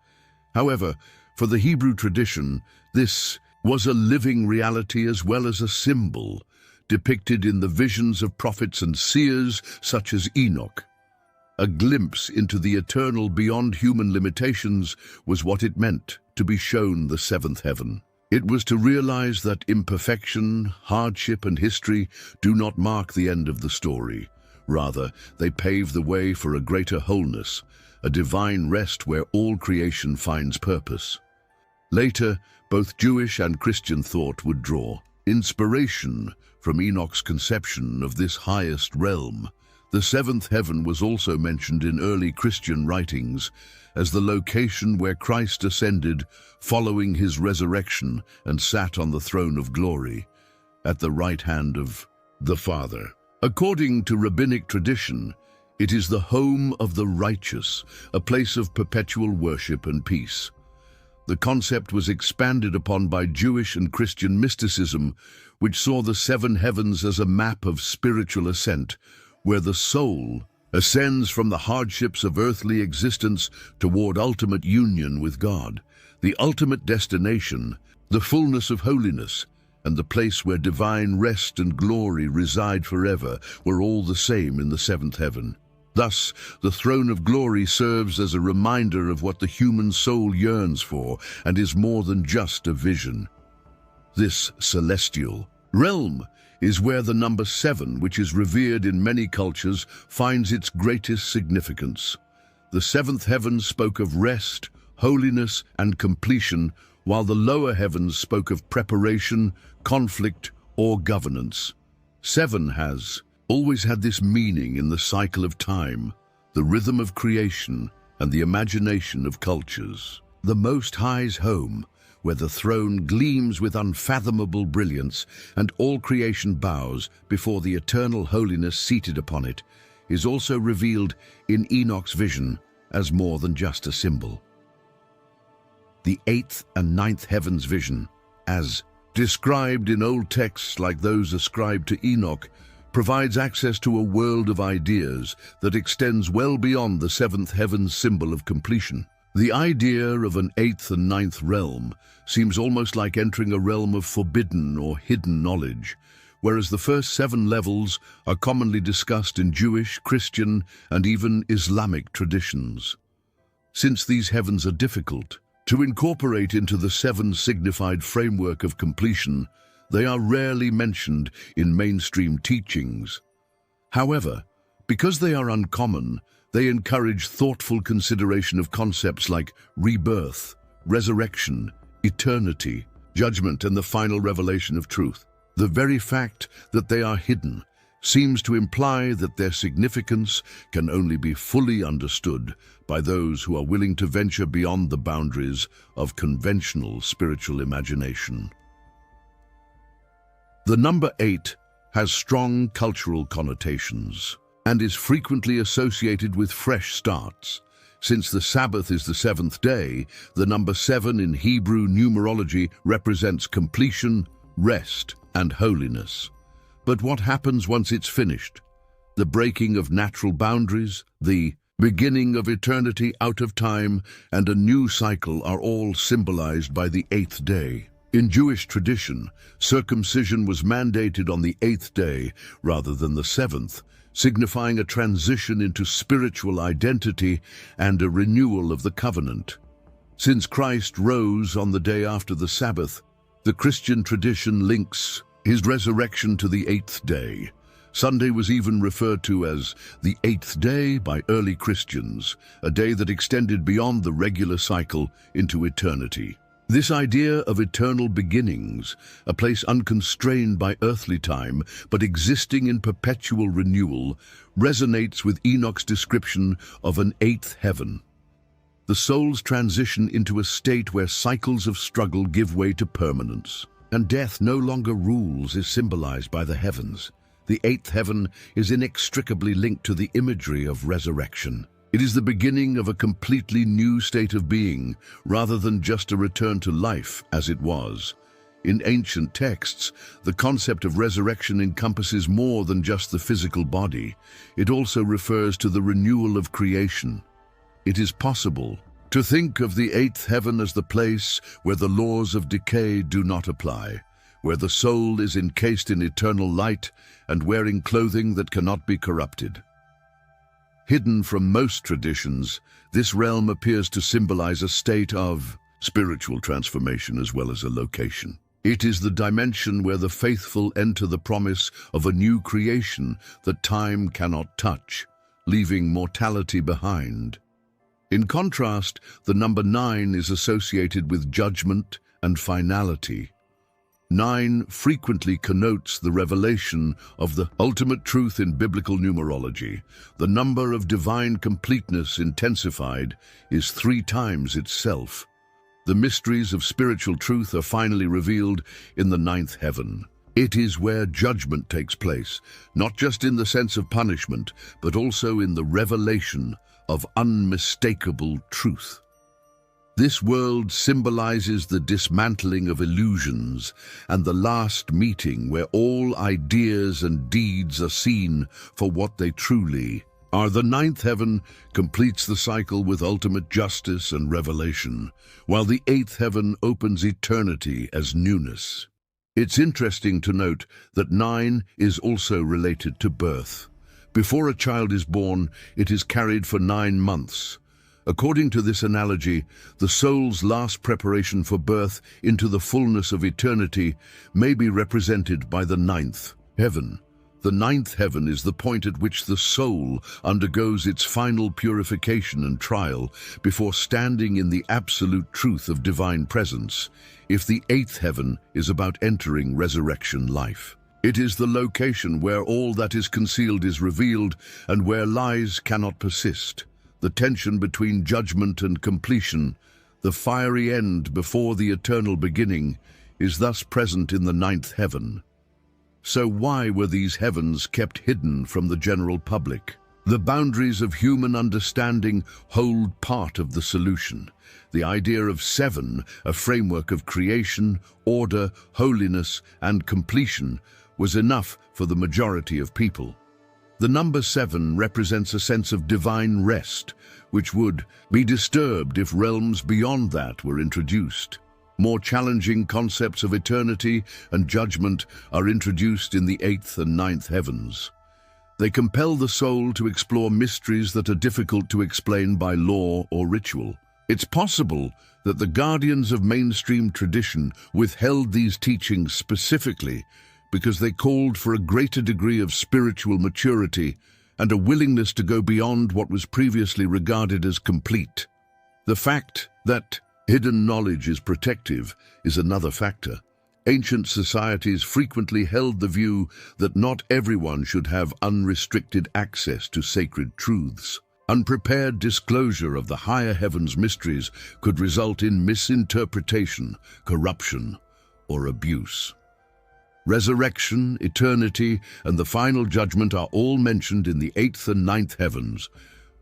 Speaker 1: However, for the Hebrew tradition, this was a living reality as well as a symbol, depicted in the visions of prophets and seers such as Enoch. A glimpse into the eternal beyond human limitations was what it meant to be shown the 7th heaven. It was to realize that imperfection, hardship, and history do not mark the end of the story. Rather, they pave the way for a greater wholeness, a divine rest where all creation finds purpose. Later, both Jewish and Christian thought would draw inspiration from Enoch's conception of this highest realm. The seventh heaven was also mentioned in early Christian writings as the location where Christ ascended following his resurrection and sat on the throne of glory at the right hand of the Father. According to rabbinic tradition, it is the home of the righteous, a place of perpetual worship and peace. The concept was expanded upon by Jewish and Christian mysticism, which saw the seven heavens as a map of spiritual ascent, where the soul ascends from the hardships of earthly existence toward ultimate union with God. The ultimate destination, the fullness of holiness, and the place where divine rest and glory reside forever were all the same in the seventh heaven. Thus, the throne of glory serves as a reminder of what the human soul yearns for and is more than just a vision. This celestial realm is where the number 7, which is revered in many cultures, finds its greatest significance. The seventh heaven spoke of rest, holiness, and completion, while the lower heavens spoke of preparation, conflict, or governance. 7 has always had this meaning in the cycle of time, the rhythm of creation, and the imagination of cultures. The Most High's home, where the throne gleams with unfathomable brilliance and all creation bows before the eternal holiness seated upon it, is also revealed in Enoch's vision as more than just a symbol. The 8th and 9th heavens vision, as described in old texts like those ascribed to Enoch, provides access to a world of ideas that extends well beyond the 7th heaven's symbol of completion. The idea of an 8th and 9th realm seems almost like entering a realm of forbidden or hidden knowledge, whereas the first 7 levels are commonly discussed in Jewish, Christian, and even Islamic traditions. Since these heavens are difficult to incorporate into the 7 signified framework of completion, they are rarely mentioned in mainstream teachings. However, because they are uncommon, they encourage thoughtful consideration of concepts like rebirth, resurrection, eternity, judgment, and the final revelation of truth. The very fact that they are hidden seems to imply that their significance can only be fully understood by those who are willing to venture beyond the boundaries of conventional spiritual imagination. The number 8 has strong cultural connotations and is frequently associated with fresh starts. Since the Sabbath is the 7th day, the number 7 in Hebrew numerology represents completion, rest, and holiness. But what happens once it's finished? The breaking of natural boundaries, the beginning of eternity out of time, and a new cycle are all symbolized by the 8th day. In Jewish tradition, circumcision was mandated on the 8th day rather than the 7th, signifying a transition into spiritual identity and a renewal of the covenant. Since Christ rose on the day after the Sabbath, the Christian tradition links his resurrection to the 8th day. Sunday was even referred to as the 8th day by early Christians, a day that extended beyond the regular cycle into eternity. This idea of eternal beginnings, a place unconstrained by earthly time but existing in perpetual renewal, resonates with Enoch's description of an 8th heaven. The soul's transition into a state where cycles of struggle give way to permanence, and death no longer rules is symbolized by the heavens. The 8th heaven is inextricably linked to the imagery of resurrection. It is the beginning of a completely new state of being, rather than just a return to life as it was. In ancient texts, the concept of resurrection encompasses more than just the physical body. It also refers to the renewal of creation. It is possible to think of the 8th heaven as the place where the laws of decay do not apply, where the soul is encased in eternal light and wearing clothing that cannot be corrupted. Hidden from most traditions, this realm appears to symbolize a state of spiritual transformation as well as a location. It is the dimension where the faithful enter the promise of a new creation that time cannot touch, leaving mortality behind. In contrast, the number 9 is associated with judgment and finality. 9 frequently connotes the revelation of the ultimate truth in biblical numerology. The number of divine completeness intensified is 3 times itself. The mysteries of spiritual truth are finally revealed in the 9th heaven. It is where judgment takes place, not just in the sense of punishment, but also in the revelation of unmistakable truth. This world symbolizes the dismantling of illusions and the last meeting where all ideas and deeds are seen for what they truly are. The 9th heaven completes the cycle with ultimate justice and revelation, while the 8th heaven opens eternity as newness. It's interesting to note that 9 is also related to birth. Before a child is born, it is carried for 9 months. According to this analogy, the soul's last preparation for birth into the fullness of eternity may be represented by the 9th heaven. The 9th heaven is the point at which the soul undergoes its final purification and trial before standing in the absolute truth of divine presence, if the 8th heaven is about entering resurrection life. It is the location where all that is concealed is revealed and where lies cannot persist. The tension between judgment and completion, the fiery end before the eternal beginning, is thus present in the 9th heaven. So why were these heavens kept hidden from the general public? The boundaries of human understanding hold part of the solution. The idea of 7, a framework of creation, order, holiness, and completion, was enough for the majority of people. The number 7 represents a sense of divine rest, which would be disturbed if realms beyond that were introduced. More challenging concepts of eternity and judgment are introduced in the 8th and 9th heavens. They compel the soul to explore mysteries that are difficult to explain by law or ritual. It's possible that the guardians of mainstream tradition withheld these teachings specifically because they called for a greater degree of spiritual maturity and a willingness to go beyond what was previously regarded as complete. The fact that hidden knowledge is protective is another factor. Ancient societies frequently held the view that not everyone should have unrestricted access to sacred truths. Unprepared disclosure of the higher heavens mysteries could result in misinterpretation, corruption, or abuse. Resurrection, eternity, and the final judgment are all mentioned in the 8th and 9th heavens,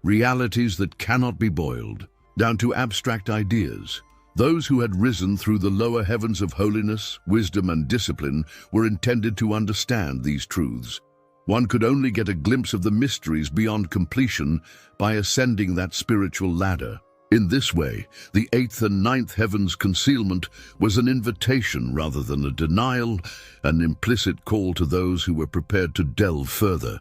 Speaker 1: realities that cannot be boiled down to abstract ideas. Those who had risen through the lower heavens of holiness, wisdom, and discipline were intended to understand these truths. One could only get a glimpse of the mysteries beyond completion by ascending that spiritual ladder. In this way, the 8th and 9th heavens' concealment was an invitation rather than a denial, an implicit call to those who were prepared to delve further.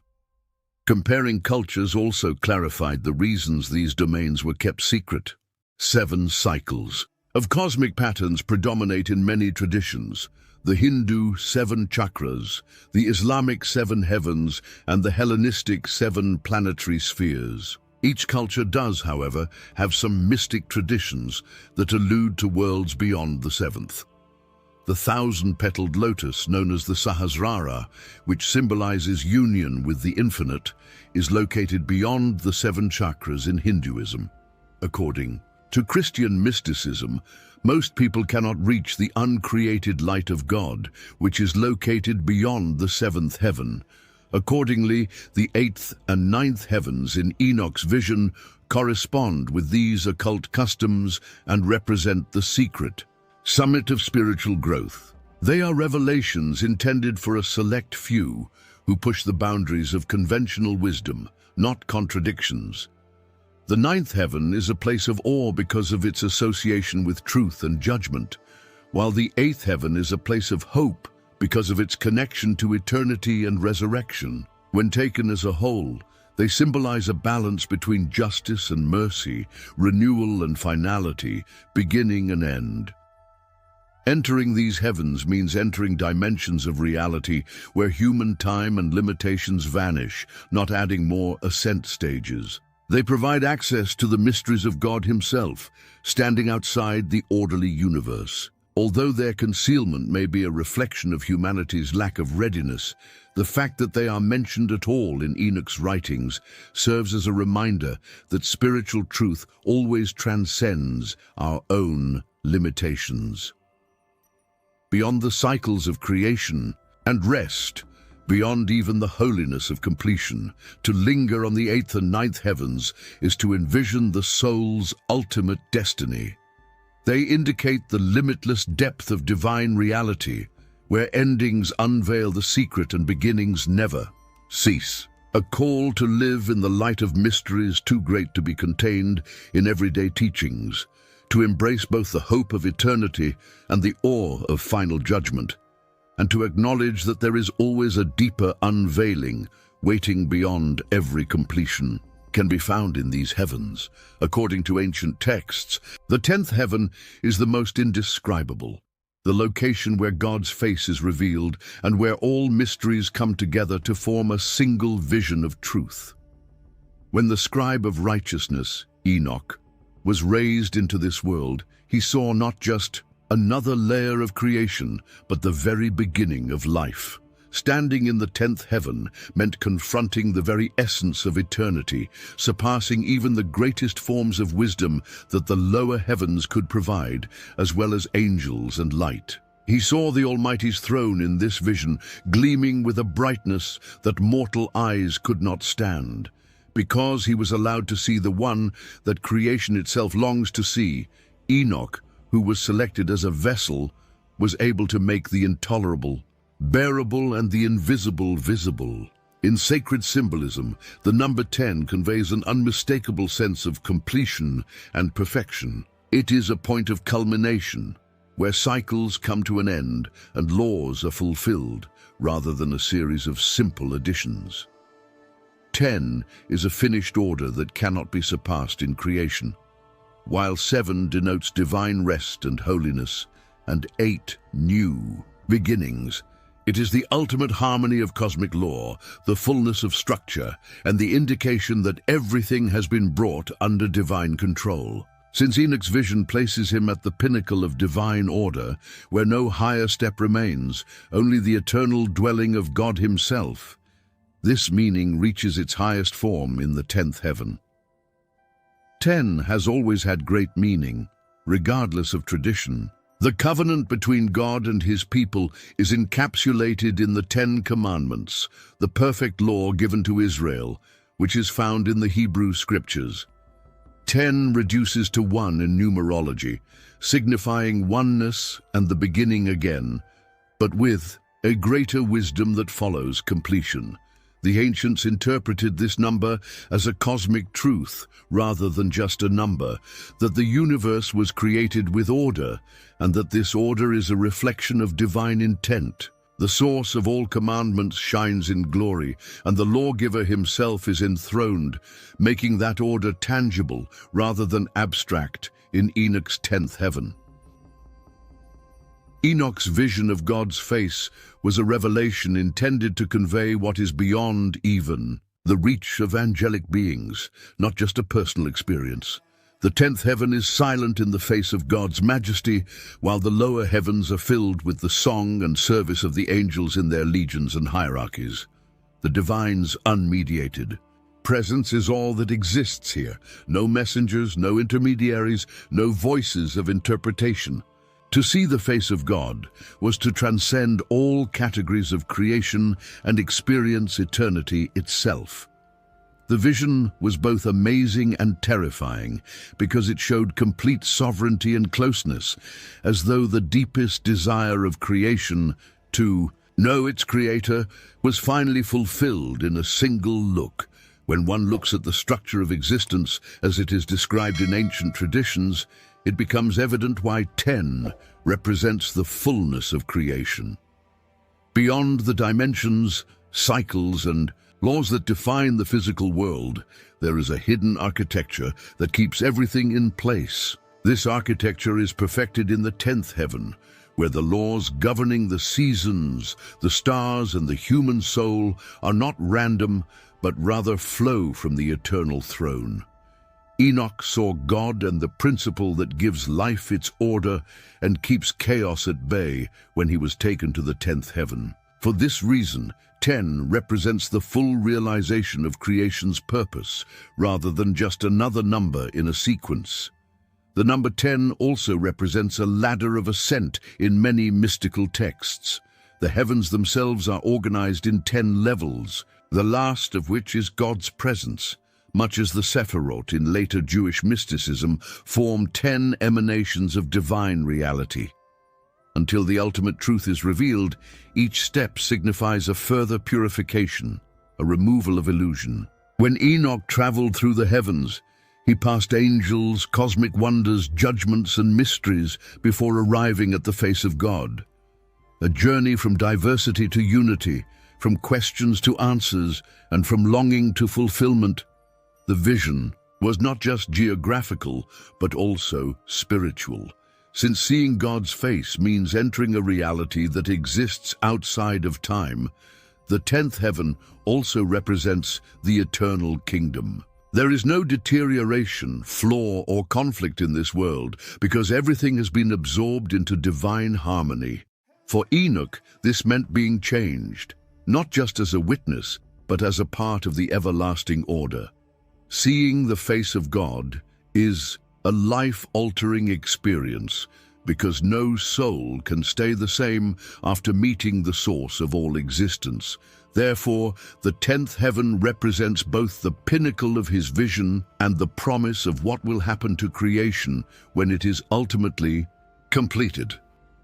Speaker 1: Comparing cultures also clarified the reasons these domains were kept secret. 7 cycles of cosmic patterns predominate in many traditions: the Hindu 7 chakras, the Islamic 7 heavens, and the Hellenistic 7 planetary spheres. Each culture does, however, have some mystic traditions that allude to worlds beyond the 7th. The 1,000-petaled lotus, known as the Sahasrara, which symbolizes union with the infinite, is located beyond the 7 chakras in Hinduism. According to Christian mysticism, most people cannot reach the uncreated light of God, which is located beyond the 7th heaven. Accordingly, the 8th and 9th heavens in Enoch's vision correspond with these occult customs and represent the secret summit of spiritual growth. They are revelations intended for a select few who push the boundaries of conventional wisdom, not contradictions. The 9th heaven is a place of awe because of its association with truth and judgment, while the 8th heaven is a place of hope because of its connection to eternity and resurrection. When taken as a whole, they symbolize a balance between justice and mercy, renewal and finality, beginning and end. Entering these heavens means entering dimensions of reality where human time and limitations vanish, not adding more ascent stages. They provide access to the mysteries of God Himself, standing outside the orderly universe. Although their concealment may be a reflection of humanity's lack of readiness, the fact that they are mentioned at all in Enoch's writings serves as a reminder that spiritual truth always transcends our own limitations. Beyond the cycles of creation and rest, beyond even the holiness of completion, to linger on the 8th and 9th heavens is to envision the soul's ultimate destiny. They indicate the limitless depth of divine reality, where endings unveil the secret and beginnings never cease. A call to live in the light of mysteries too great to be contained in everyday teachings, to embrace both the hope of eternity and the awe of final judgment, and to acknowledge that there is always a deeper unveiling waiting beyond every completion, can be found in these heavens. According to ancient texts, the 10th heaven is the most indescribable, the location where God's face is revealed and where all mysteries come together to form a single vision of truth. When the scribe of righteousness, Enoch, was raised into this world, he saw not just another layer of creation, but the very beginning of life. Standing in the 10th heaven meant confronting the very essence of eternity, surpassing even the greatest forms of wisdom that the lower heavens could provide, as well as angels and light. He saw the Almighty's throne in this vision, gleaming with a brightness that mortal eyes could not stand. Because he was allowed to see the one that creation itself longs to see, Enoch, who was selected as a vessel, was able to make the intolerable bearable and the invisible visible. In sacred symbolism, the number 10 conveys an unmistakable sense of completion and perfection. It is a point of culmination, where cycles come to an end and laws are fulfilled, rather than a series of simple additions. 10 is a finished order that cannot be surpassed in creation, while 7 denotes divine rest and holiness, and 8 new beginnings. It is the ultimate harmony of cosmic law, the fullness of structure, and the indication that everything has been brought under divine control. Since Enoch's vision places him at the pinnacle of divine order, where no higher step remains, only the eternal dwelling of God Himself, this meaning reaches its highest form in the 10th heaven. 10 has always had great meaning, regardless of tradition. The covenant between God and His people is encapsulated in the 10 Commandments, the perfect law given to Israel, which is found in the Hebrew Scriptures. 10 reduces to 1 in numerology, signifying oneness and the beginning again, but with a greater wisdom that follows completion. The ancients interpreted this number as a cosmic truth rather than just a number, that the universe was created with order, and that this order is a reflection of divine intent. The source of all commandments shines in glory, and the lawgiver himself is enthroned, making that order tangible rather than abstract in Enoch's 10th heaven. Enoch's vision of God's face was a revelation intended to convey what is beyond even the reach of angelic beings, not just a personal experience. The 10th heaven is silent in the face of God's majesty, while the lower heavens are filled with the song and service of the angels in their legions and hierarchies. The divine's unmediated presence is all that exists here. No messengers, no intermediaries, no voices of interpretation. To see the face of God was to transcend all categories of creation and experience eternity itself. The vision was both amazing and terrifying because it showed complete sovereignty and closeness, as though the deepest desire of creation to know its creator was finally fulfilled in a single look. When one looks at the structure of existence as it is described in ancient traditions, it becomes evident why 10 represents the fullness of creation. Beyond the dimensions, cycles, and laws that define the physical world, there is a hidden architecture that keeps everything in place. This architecture is perfected in the 10th heaven, where the laws governing the seasons, the stars, and the human soul are not random, but rather flow from the eternal throne. Enoch saw God and the principle that gives life its order and keeps chaos at bay when he was taken to the 10th heaven. For this reason, 10 represents the full realization of creation's purpose, rather than just another number in a sequence. The number 10 also represents a ladder of ascent in many mystical texts. The heavens themselves are organized in 10 levels, the last of which is God's presence, much as the Sephirot in later Jewish mysticism form 10 emanations of divine reality. Until the ultimate truth is revealed, each step signifies a further purification, a removal of illusion. When Enoch traveled through the heavens, he passed angels, cosmic wonders, judgments, and mysteries before arriving at the face of God. A journey from diversity to unity, from questions to answers, and from longing to fulfillment. The vision was not just geographical, but also spiritual, since seeing God's face means entering a reality that exists outside of time. The 10th heaven also represents the eternal kingdom. There is no deterioration, flaw, or conflict in this world because everything has been absorbed into divine harmony. For Enoch, this meant being changed, not just as a witness, but as a part of the everlasting order. Seeing the face of God is a life-altering experience because no soul can stay the same after meeting the source of all existence. Therefore, the 10th heaven represents both the pinnacle of his vision and the promise of what will happen to creation when it is ultimately completed.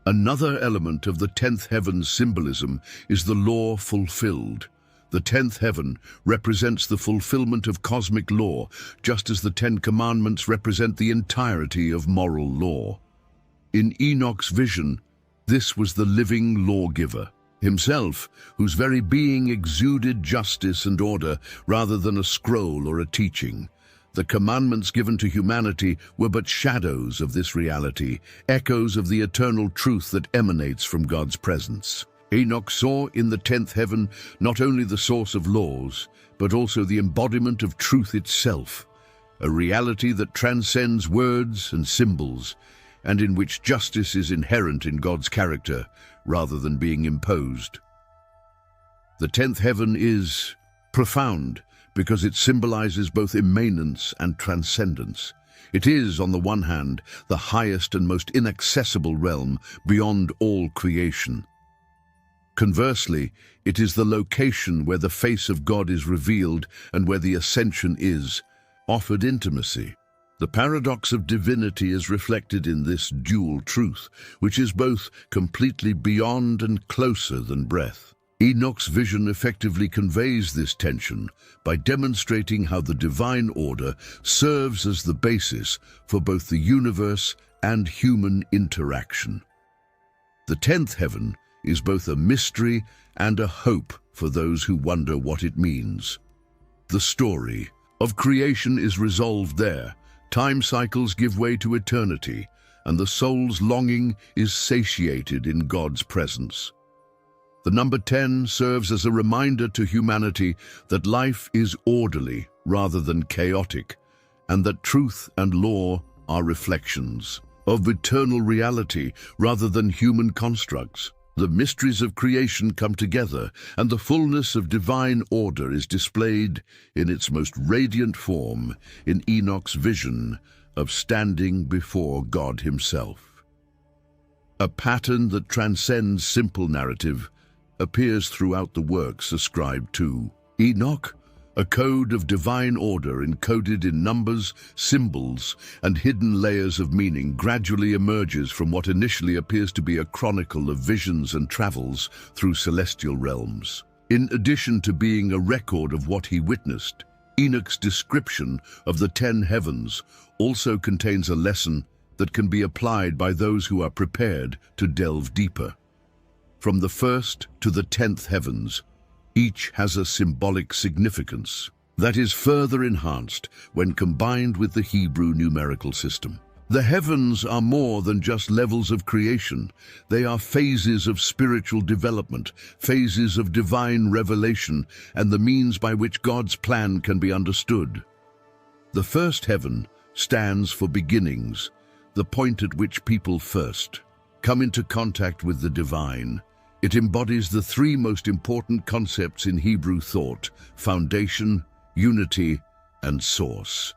Speaker 1: Another element of the 10th heaven's symbolism is the law fulfilled. The 10th heaven represents the fulfillment of cosmic law, just as the 10 Commandments represent the entirety of moral law. In Enoch's vision, this was the living lawgiver himself, whose very being exuded justice and order rather than a scroll or a teaching. The commandments given to humanity were but shadows of this reality, echoes of the eternal truth that emanates from God's presence. Enoch saw in the 10th heaven not only the source of laws, but also the embodiment of truth itself, a reality that transcends words and symbols, and in which justice is inherent in God's character rather than being imposed. The 10th heaven is profound because it symbolizes both immanence and transcendence. It is, on the one hand, the highest and most inaccessible realm beyond all creation. Conversely, it is the location where the face of God is revealed and where the ascension is offered intimacy. The paradox of divinity is reflected in this dual truth, which is both completely beyond and closer than breath. Enoch's vision effectively conveys this tension by demonstrating how the divine order serves as the basis for both the universe and human interaction. The 10th heaven is both a mystery and a hope for those who wonder what it means. The story of creation is resolved there. Time cycles give way to eternity, and the soul's longing is satiated in God's presence. The number 10 serves as a reminder to humanity that life is orderly rather than chaotic, and that truth and law are reflections of eternal reality rather than human constructs. The mysteries of creation come together, and the fullness of divine order is displayed in its most radiant form in Enoch's vision of standing before God himself. A pattern that transcends simple narrative appears throughout the works ascribed to Enoch, a code of divine order encoded in numbers, symbols, and hidden layers of meaning gradually emerges from what initially appears to be a chronicle of visions and travels through celestial realms. In addition to being a record of what he witnessed, Enoch's description of the 10 heavens also contains a lesson that can be applied by those who are prepared to delve deeper. From the first to the 10th heavens, each has a symbolic significance that is further enhanced when combined with the Hebrew numerical system. The heavens are more than just levels of creation. They are phases of spiritual development, phases of divine revelation, and the means by which God's plan can be understood. The first heaven stands for beginnings, the point at which people first come into contact with the divine. It embodies the three most important concepts in Hebrew thought: foundation, unity, and source.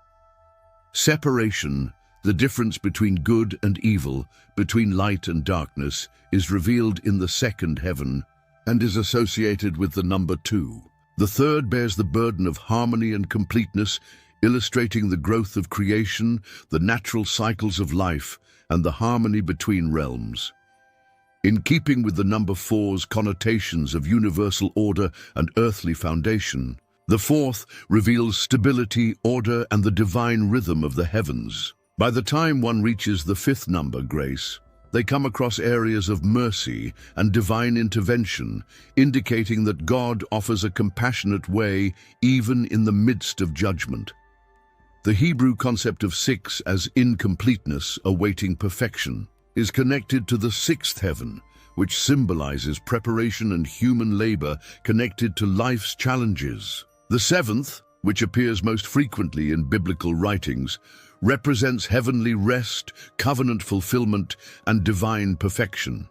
Speaker 1: Separation, the difference between good and evil, between light and darkness, is revealed in the second heaven and is associated with the number 2. The third bears the burden of harmony and completeness, illustrating the growth of creation, the natural cycles of life, and the harmony between realms. In keeping with the number 4's connotations of universal order and earthly foundation, the fourth reveals stability, order, and the divine rhythm of the heavens. By the time one reaches the fifth number, grace, they come across areas of mercy and divine intervention, indicating that God offers a compassionate way even in the midst of judgment. The Hebrew concept of 6 as incompleteness, awaiting perfection, is connected to the sixth heaven, which symbolizes preparation and human labor connected to life's challenges. The seventh, which appears most frequently in biblical writings, represents heavenly rest, covenant fulfillment, and divine perfection.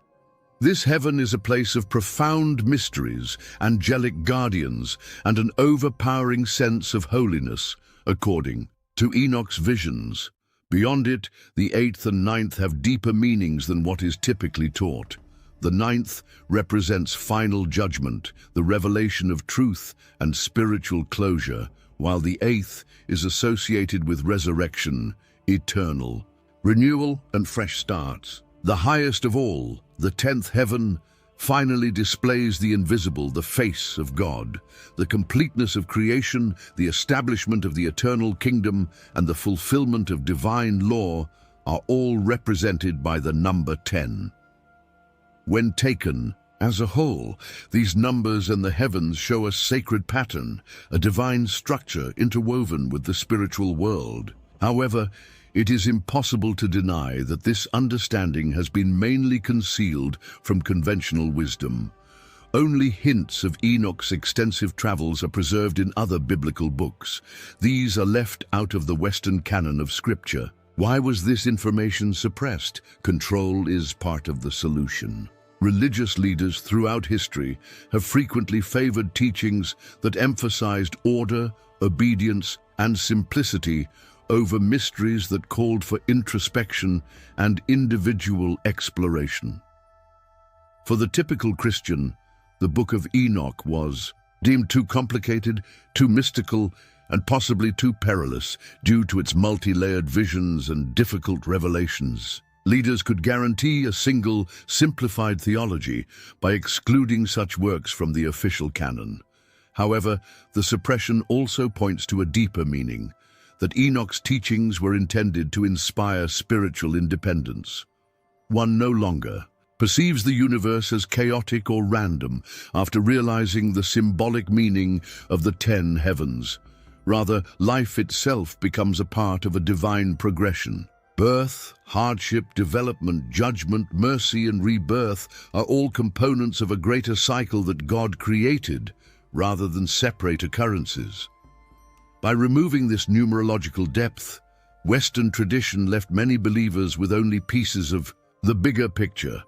Speaker 1: This heaven is a place of profound mysteries, angelic guardians, and an overpowering sense of holiness, according to Enoch's visions. Beyond it, the 8th and 9th have deeper meanings than what is typically taught. The 9th represents final judgment, the revelation of truth and spiritual closure, while the 8th is associated with resurrection, eternal renewal, and fresh starts. The highest of all, the 10th heaven, finally displays the invisible, the face of God. The completeness of creation, the establishment of the eternal kingdom, and the fulfillment of divine law are all represented by the number 10. When taken as a whole, these numbers and the heavens show a sacred pattern, a divine structure interwoven with the spiritual world. However, it is impossible to deny that this understanding has been mainly concealed from conventional wisdom. Only hints of Enoch's extensive travels are preserved in other biblical books. These are left out of the Western canon of Scripture. Why was this information suppressed? Control is part of the solution. Religious leaders throughout history have frequently favored teachings that emphasized order, obedience, and simplicity over mysteries that called for introspection and individual exploration. For the typical Christian, the Book of Enoch was deemed too complicated, too mystical, and possibly too perilous due to its multi-layered visions and difficult revelations. Leaders could guarantee a single, simplified theology by excluding such works from the official canon. However, the suppression also points to a deeper meaning, that Enoch's teachings were intended to inspire spiritual independence. One no longer perceives the universe as chaotic or random after realizing the symbolic meaning of the 10 heavens. Rather, life itself becomes a part of a divine progression. Birth, hardship, development, judgment, mercy, and rebirth are all components of a greater cycle that God created, rather than separate occurrences. By removing this numerological depth, Western tradition left many believers with only pieces of the bigger picture.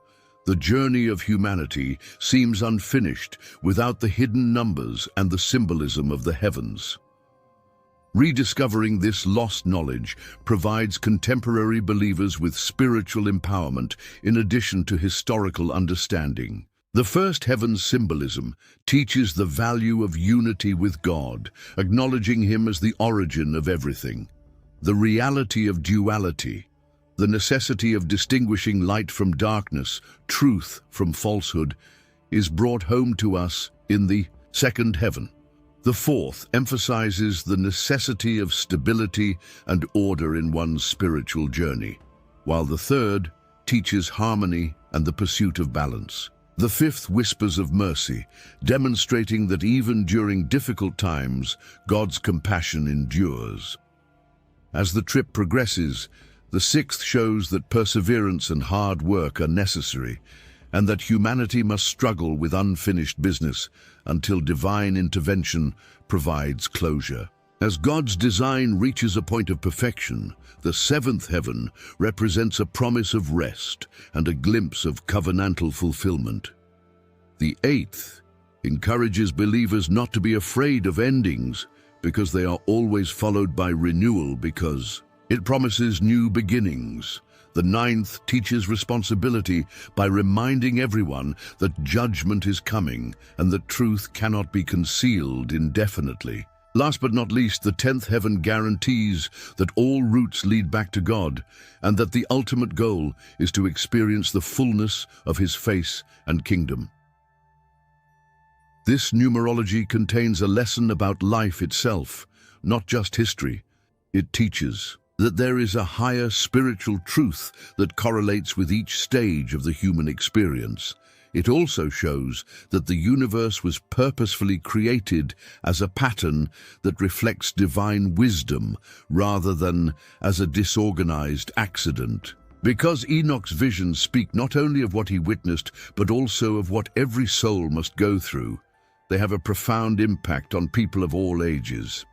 Speaker 1: The journey of humanity seems unfinished without the hidden numbers and the symbolism of the heavens. Rediscovering this lost knowledge provides contemporary believers with spiritual empowerment in addition to historical understanding. The first heaven's symbolism teaches the value of unity with God, acknowledging Him as the origin of everything. The reality of duality, the necessity of distinguishing light from darkness, truth from falsehood, is brought home to us in the second heaven. The fourth emphasizes the necessity of stability and order in one's spiritual journey, while the third teaches harmony and the pursuit of balance. The fifth whispers of mercy, demonstrating that even during difficult times, God's compassion endures. As the trip progresses, The sixth shows that perseverance and hard work are necessary, and that humanity must struggle with unfinished business until divine intervention provides closure. As God's design reaches a point of perfection, the seventh heaven represents a promise of rest and a glimpse of covenantal fulfillment. The eighth encourages believers not to be afraid of endings, because they are always followed by renewal, because it promises new beginnings. The ninth teaches responsibility by reminding everyone that judgment is coming and that truth cannot be concealed indefinitely. Last but not least, the 10th heaven guarantees that all routes lead back to God and that the ultimate goal is to experience the fullness of His face and kingdom. This numerology contains a lesson about life itself, not just history. It teaches that there is a higher spiritual truth that correlates with each stage of the human experience. It also shows that the universe was purposefully created as a pattern that reflects divine wisdom rather than as a disorganized accident. Because Enoch's visions speak not only of what he witnessed, but also of what every soul must go through, they have a profound impact on people of all ages.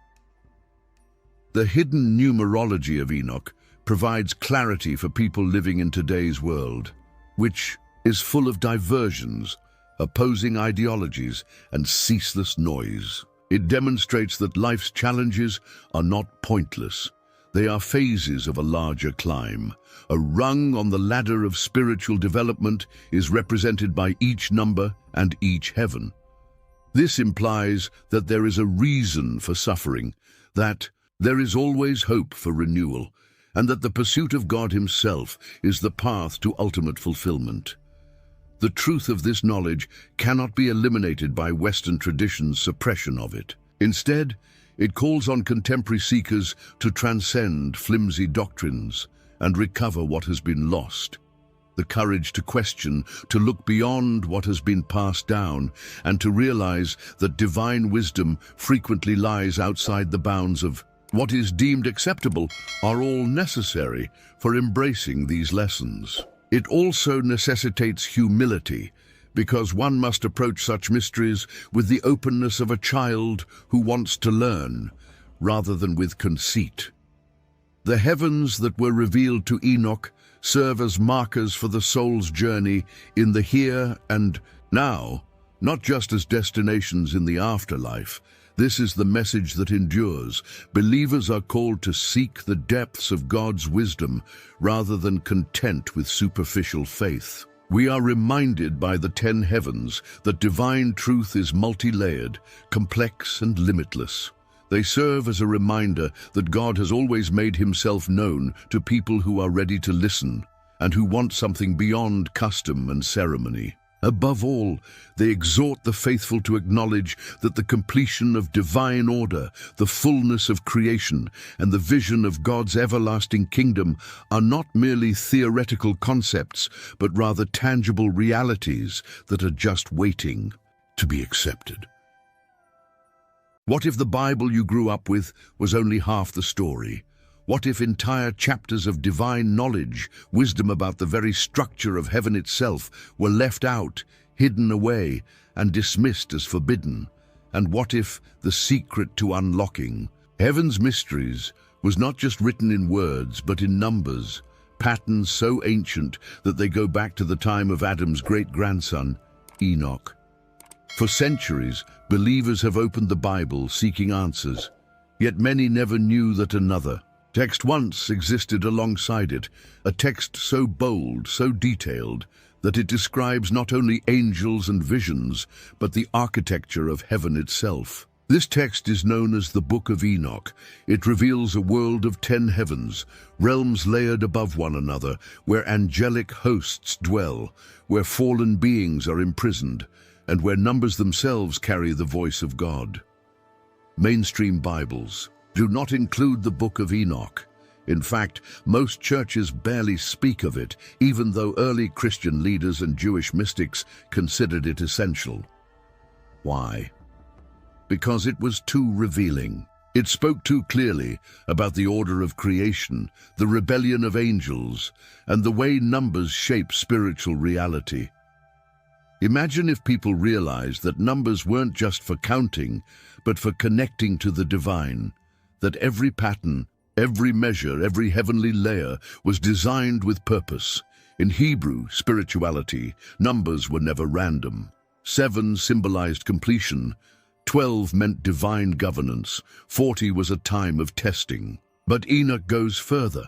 Speaker 1: The hidden numerology of Enoch provides clarity for people living in today's world, which is full of diversions, opposing ideologies, and ceaseless noise. It demonstrates that life's challenges are not pointless. They are phases of a larger climb. A rung on the ladder of spiritual development is represented by each number and each heaven. This implies that there is a reason for suffering, that there is always hope for renewal, and that the pursuit of God Himself is the path to ultimate fulfillment. The truth of this knowledge cannot be eliminated by Western tradition's suppression of it. Instead, it calls on contemporary seekers to transcend flimsy doctrines and recover what has been lost. The courage to question, to look beyond what has been passed down, and to realize that divine wisdom frequently lies outside the bounds of what is deemed acceptable, are all necessary for embracing these lessons. It also necessitates humility, because one must approach such mysteries with the openness of a child who wants to learn, rather than with conceit. The heavens that were revealed to Enoch serve as markers for the soul's journey in the here and now, not just as destinations in the afterlife. This is the message that endures. Believers are called to seek the depths of God's wisdom rather than content with superficial faith. We are reminded by the 10 heavens that divine truth is multi-layered, complex, and limitless. They serve as a reminder that God has always made Himself known to people who are ready to listen and who want something beyond custom and ceremony. Above all, they exhort the faithful to acknowledge that the completion of divine order, the fullness of creation, and the vision of God's everlasting kingdom are not merely theoretical concepts, but rather tangible realities that are just waiting to be accepted. What if the Bible you grew up with was only half the story? What if entire chapters of divine knowledge, wisdom about the very structure of heaven itself, were left out, hidden away, and dismissed as forbidden? And what if the secret to unlocking heaven's mysteries was not just written in words, but in numbers, patterns so ancient that they go back to the time of Adam's great-grandson, Enoch? For centuries, believers have opened the Bible seeking answers, yet many never knew that another text once existed alongside it, a text so bold, so detailed, that it describes not only angels and visions, but the architecture of heaven itself. This text is known as the Book of Enoch. It reveals a world of 10 heavens, realms layered above one another, where angelic hosts dwell, where fallen beings are imprisoned, and where numbers themselves carry the voice of God. Mainstream Bibles do not include the Book of Enoch. In fact, most churches barely speak of it, even though early Christian leaders and Jewish mystics considered it essential. Why? Because it was too revealing. It spoke too clearly about the order of creation, the rebellion of angels, and the way numbers shape spiritual reality. Imagine if people realized that numbers weren't just for counting, but for connecting to the divine, that every pattern, every measure, every heavenly layer was designed with purpose. In Hebrew spirituality, numbers were never random. 7 symbolized completion, 12 meant divine governance, 40 was a time of testing. But Enoch goes further.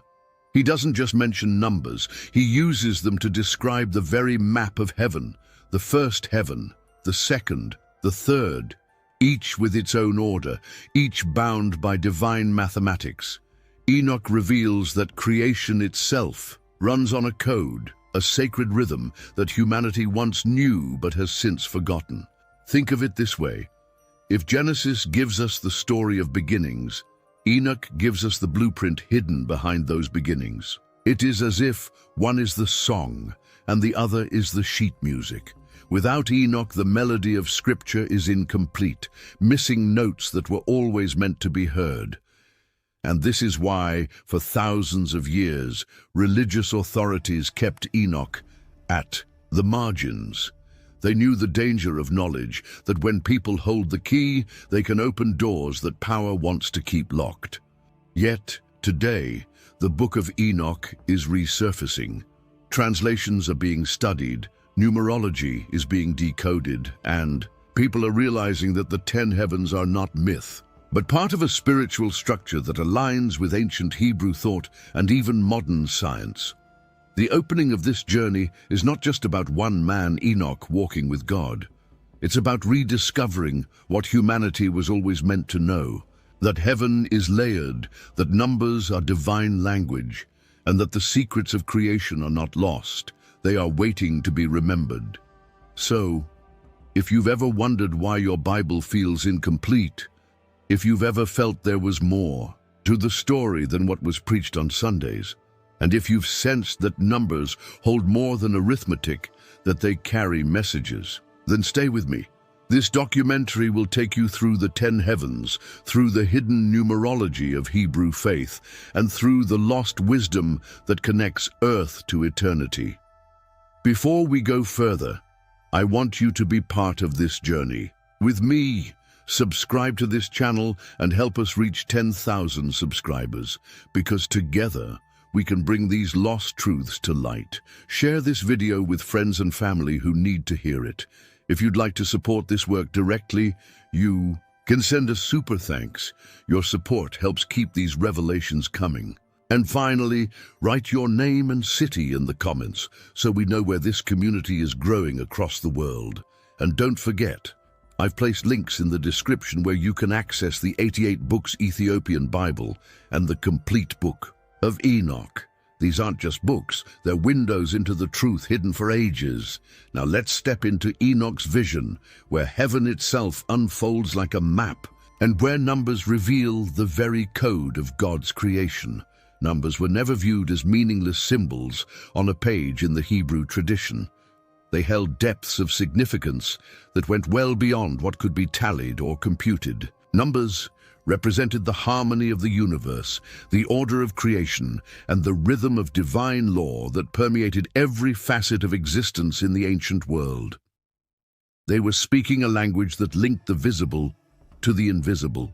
Speaker 1: He doesn't just mention numbers, he uses them to describe the very map of heaven, the first heaven, the second, the third, each with its own order, each bound by divine mathematics. Enoch reveals that creation itself runs on a code, a sacred rhythm that humanity once knew but has since forgotten. Think of it this way. If Genesis gives us the story of beginnings, Enoch gives us the blueprint hidden behind those beginnings. It is as if one is the song and the other is the sheet music. Without Enoch, the melody of Scripture is incomplete, missing notes that were always meant to be heard. And this is why, for thousands of years, religious authorities kept Enoch at the margins. They knew the danger of knowledge, that when people hold the key, they can open doors that power wants to keep locked. Yet, today, the Book of Enoch is resurfacing. Translations are being studied, numerology is being decoded, and people are realizing that the 10 heavens are not myth, but part of a spiritual structure that aligns with ancient Hebrew thought and even modern science. The opening of this journey is not just about one man, Enoch, walking with God. It's about rediscovering what humanity was always meant to know, that heaven is layered, that numbers are divine language, and that the secrets of creation are not lost. They are waiting to be remembered. So, if you've ever wondered why your Bible feels incomplete, if you've ever felt there was more to the story than what was preached on Sundays, and if you've sensed that numbers hold more than arithmetic, that they carry messages, then stay with me. This documentary will take you through the 10 heavens, through the hidden numerology of Hebrew faith, and through the lost wisdom that connects earth to eternity. Before we go further, I want you to be part of this journey. With me, subscribe to this channel and help us reach 10,000 subscribers, because together, we can bring these lost truths to light. Share this video with friends and family who need to hear it. If you'd like to support this work directly, you can send a super thanks. Your support helps keep these revelations coming. And finally, write your name and city in the comments so we know where this community is growing across the world. And don't forget, I've placed links in the description where you can access the 88 Books Ethiopian Bible and the complete book of Enoch. These aren't just books, they're windows into the truth hidden for ages. Now let's step into Enoch's vision, where heaven itself unfolds like a map, and where numbers reveal the very code of God's creation. Numbers were never viewed as meaningless symbols on a page in the Hebrew tradition. They held depths of significance that went well beyond what could be tallied or computed. Numbers represented the harmony of the universe, the order of creation, and the rhythm of divine law that permeated every facet of existence in the ancient world. They were speaking a language that linked the visible to the invisible,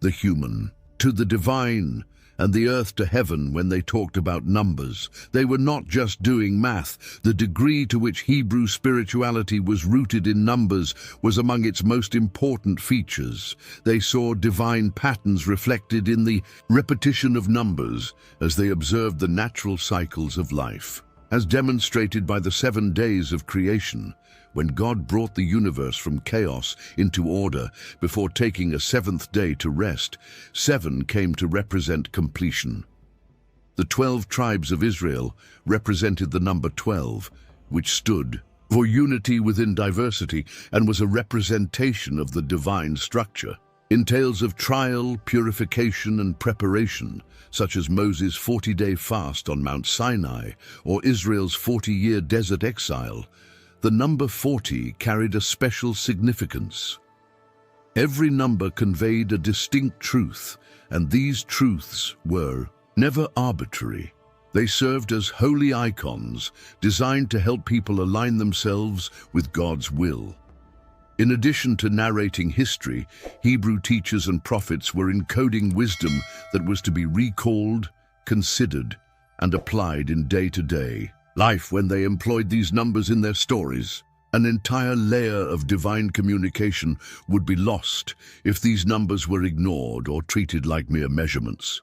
Speaker 1: the human to the divine, and the earth to heaven. When they talked about numbers, they were not just doing math. The degree to which Hebrew spirituality was rooted in numbers was among its most important features. They saw divine patterns reflected in the repetition of numbers as they observed the natural cycles of life. As demonstrated by the 7 days of creation, when God brought the universe from chaos into order before taking a 7th day to rest, 7 came to represent completion. The 12 tribes of Israel represented the number 12, which stood for unity within diversity and was a representation of the divine structure. In tales of trial, purification, and preparation, such as Moses' 40-day fast on Mount Sinai or Israel's 40-year desert exile, the number 40 carried a special significance. Every number conveyed a distinct truth, and these truths were never arbitrary. They served as holy icons designed to help people align themselves with God's will. In addition to narrating history, Hebrew teachers and prophets were encoding wisdom that was to be recalled, considered, and applied in day-to-day life. When they employed these numbers in their stories, an entire layer of divine communication would be lost if these numbers were ignored or treated like mere measurements.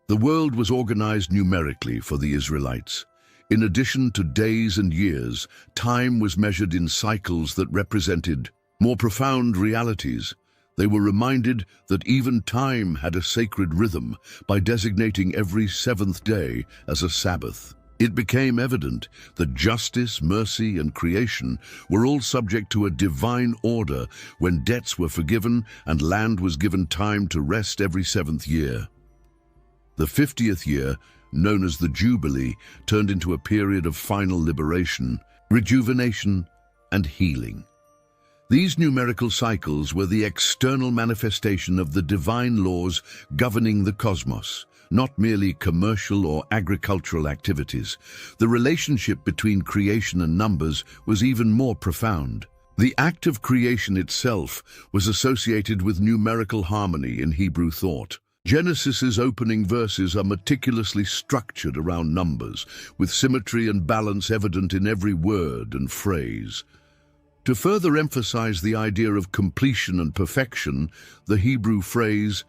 Speaker 1: The world was organized numerically for the Israelites. In addition to days and years, time was measured in cycles that represented more profound realities. They were reminded that even time had a sacred rhythm by designating every seventh day as a Sabbath. It became evident that justice, mercy, and creation were all subject to a divine order when debts were forgiven and land was given time to rest every seventh year. The 50th year, known as the Jubilee, turned into a period of final liberation, rejuvenation, and healing. These numerical cycles were the external manifestation of the divine laws governing the cosmos, not merely commercial or agricultural activities. The relationship between creation and numbers was even more profound. The act of creation itself was associated with numerical harmony in Hebrew thought. Genesis's opening verses are meticulously structured around numbers, with symmetry and balance evident in every word and phrase. To further emphasize the idea of completion and perfection, the Hebrew phrase,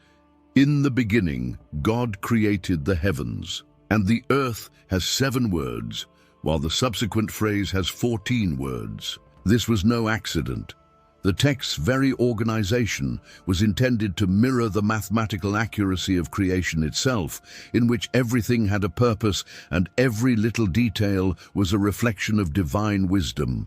Speaker 1: "In the beginning, God created the heavens," and the earth has 7 words, while the subsequent phrase has 14 words. This was no accident. The text's very organization was intended to mirror the mathematical accuracy of creation itself, in which everything had a purpose and every little detail was a reflection of divine wisdom.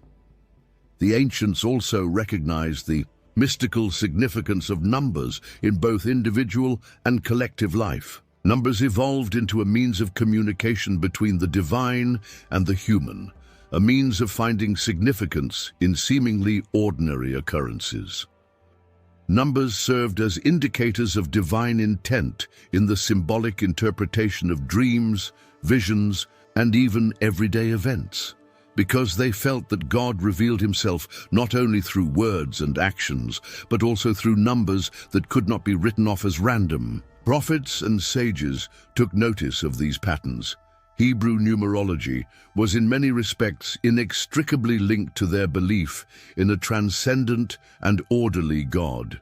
Speaker 1: The ancients also recognized the mystical significance of numbers in both individual and collective life. Numbers evolved into a means of communication between the divine and the human, a means of finding significance in seemingly ordinary occurrences. Numbers served as indicators of divine intent in the symbolic interpretation of dreams, visions, and even everyday events, because they felt that God revealed himself not only through words and actions, but also through numbers that could not be written off as random. Prophets and sages took notice of these patterns. Hebrew numerology was in many respects inextricably linked to their belief in a transcendent and orderly God.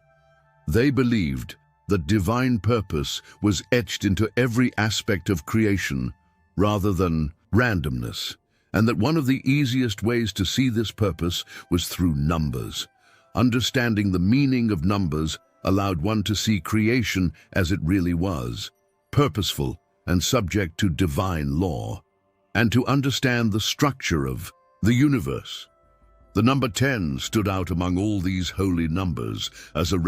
Speaker 1: They believed that divine purpose was etched into every aspect of creation rather than randomness, and that one of the easiest ways to see this purpose was through numbers. Understanding the meaning of numbers allowed one to see creation as it really was, purposeful and subject to divine law, and to understand the structure of the universe. The number 10 stood out among all these holy numbers as a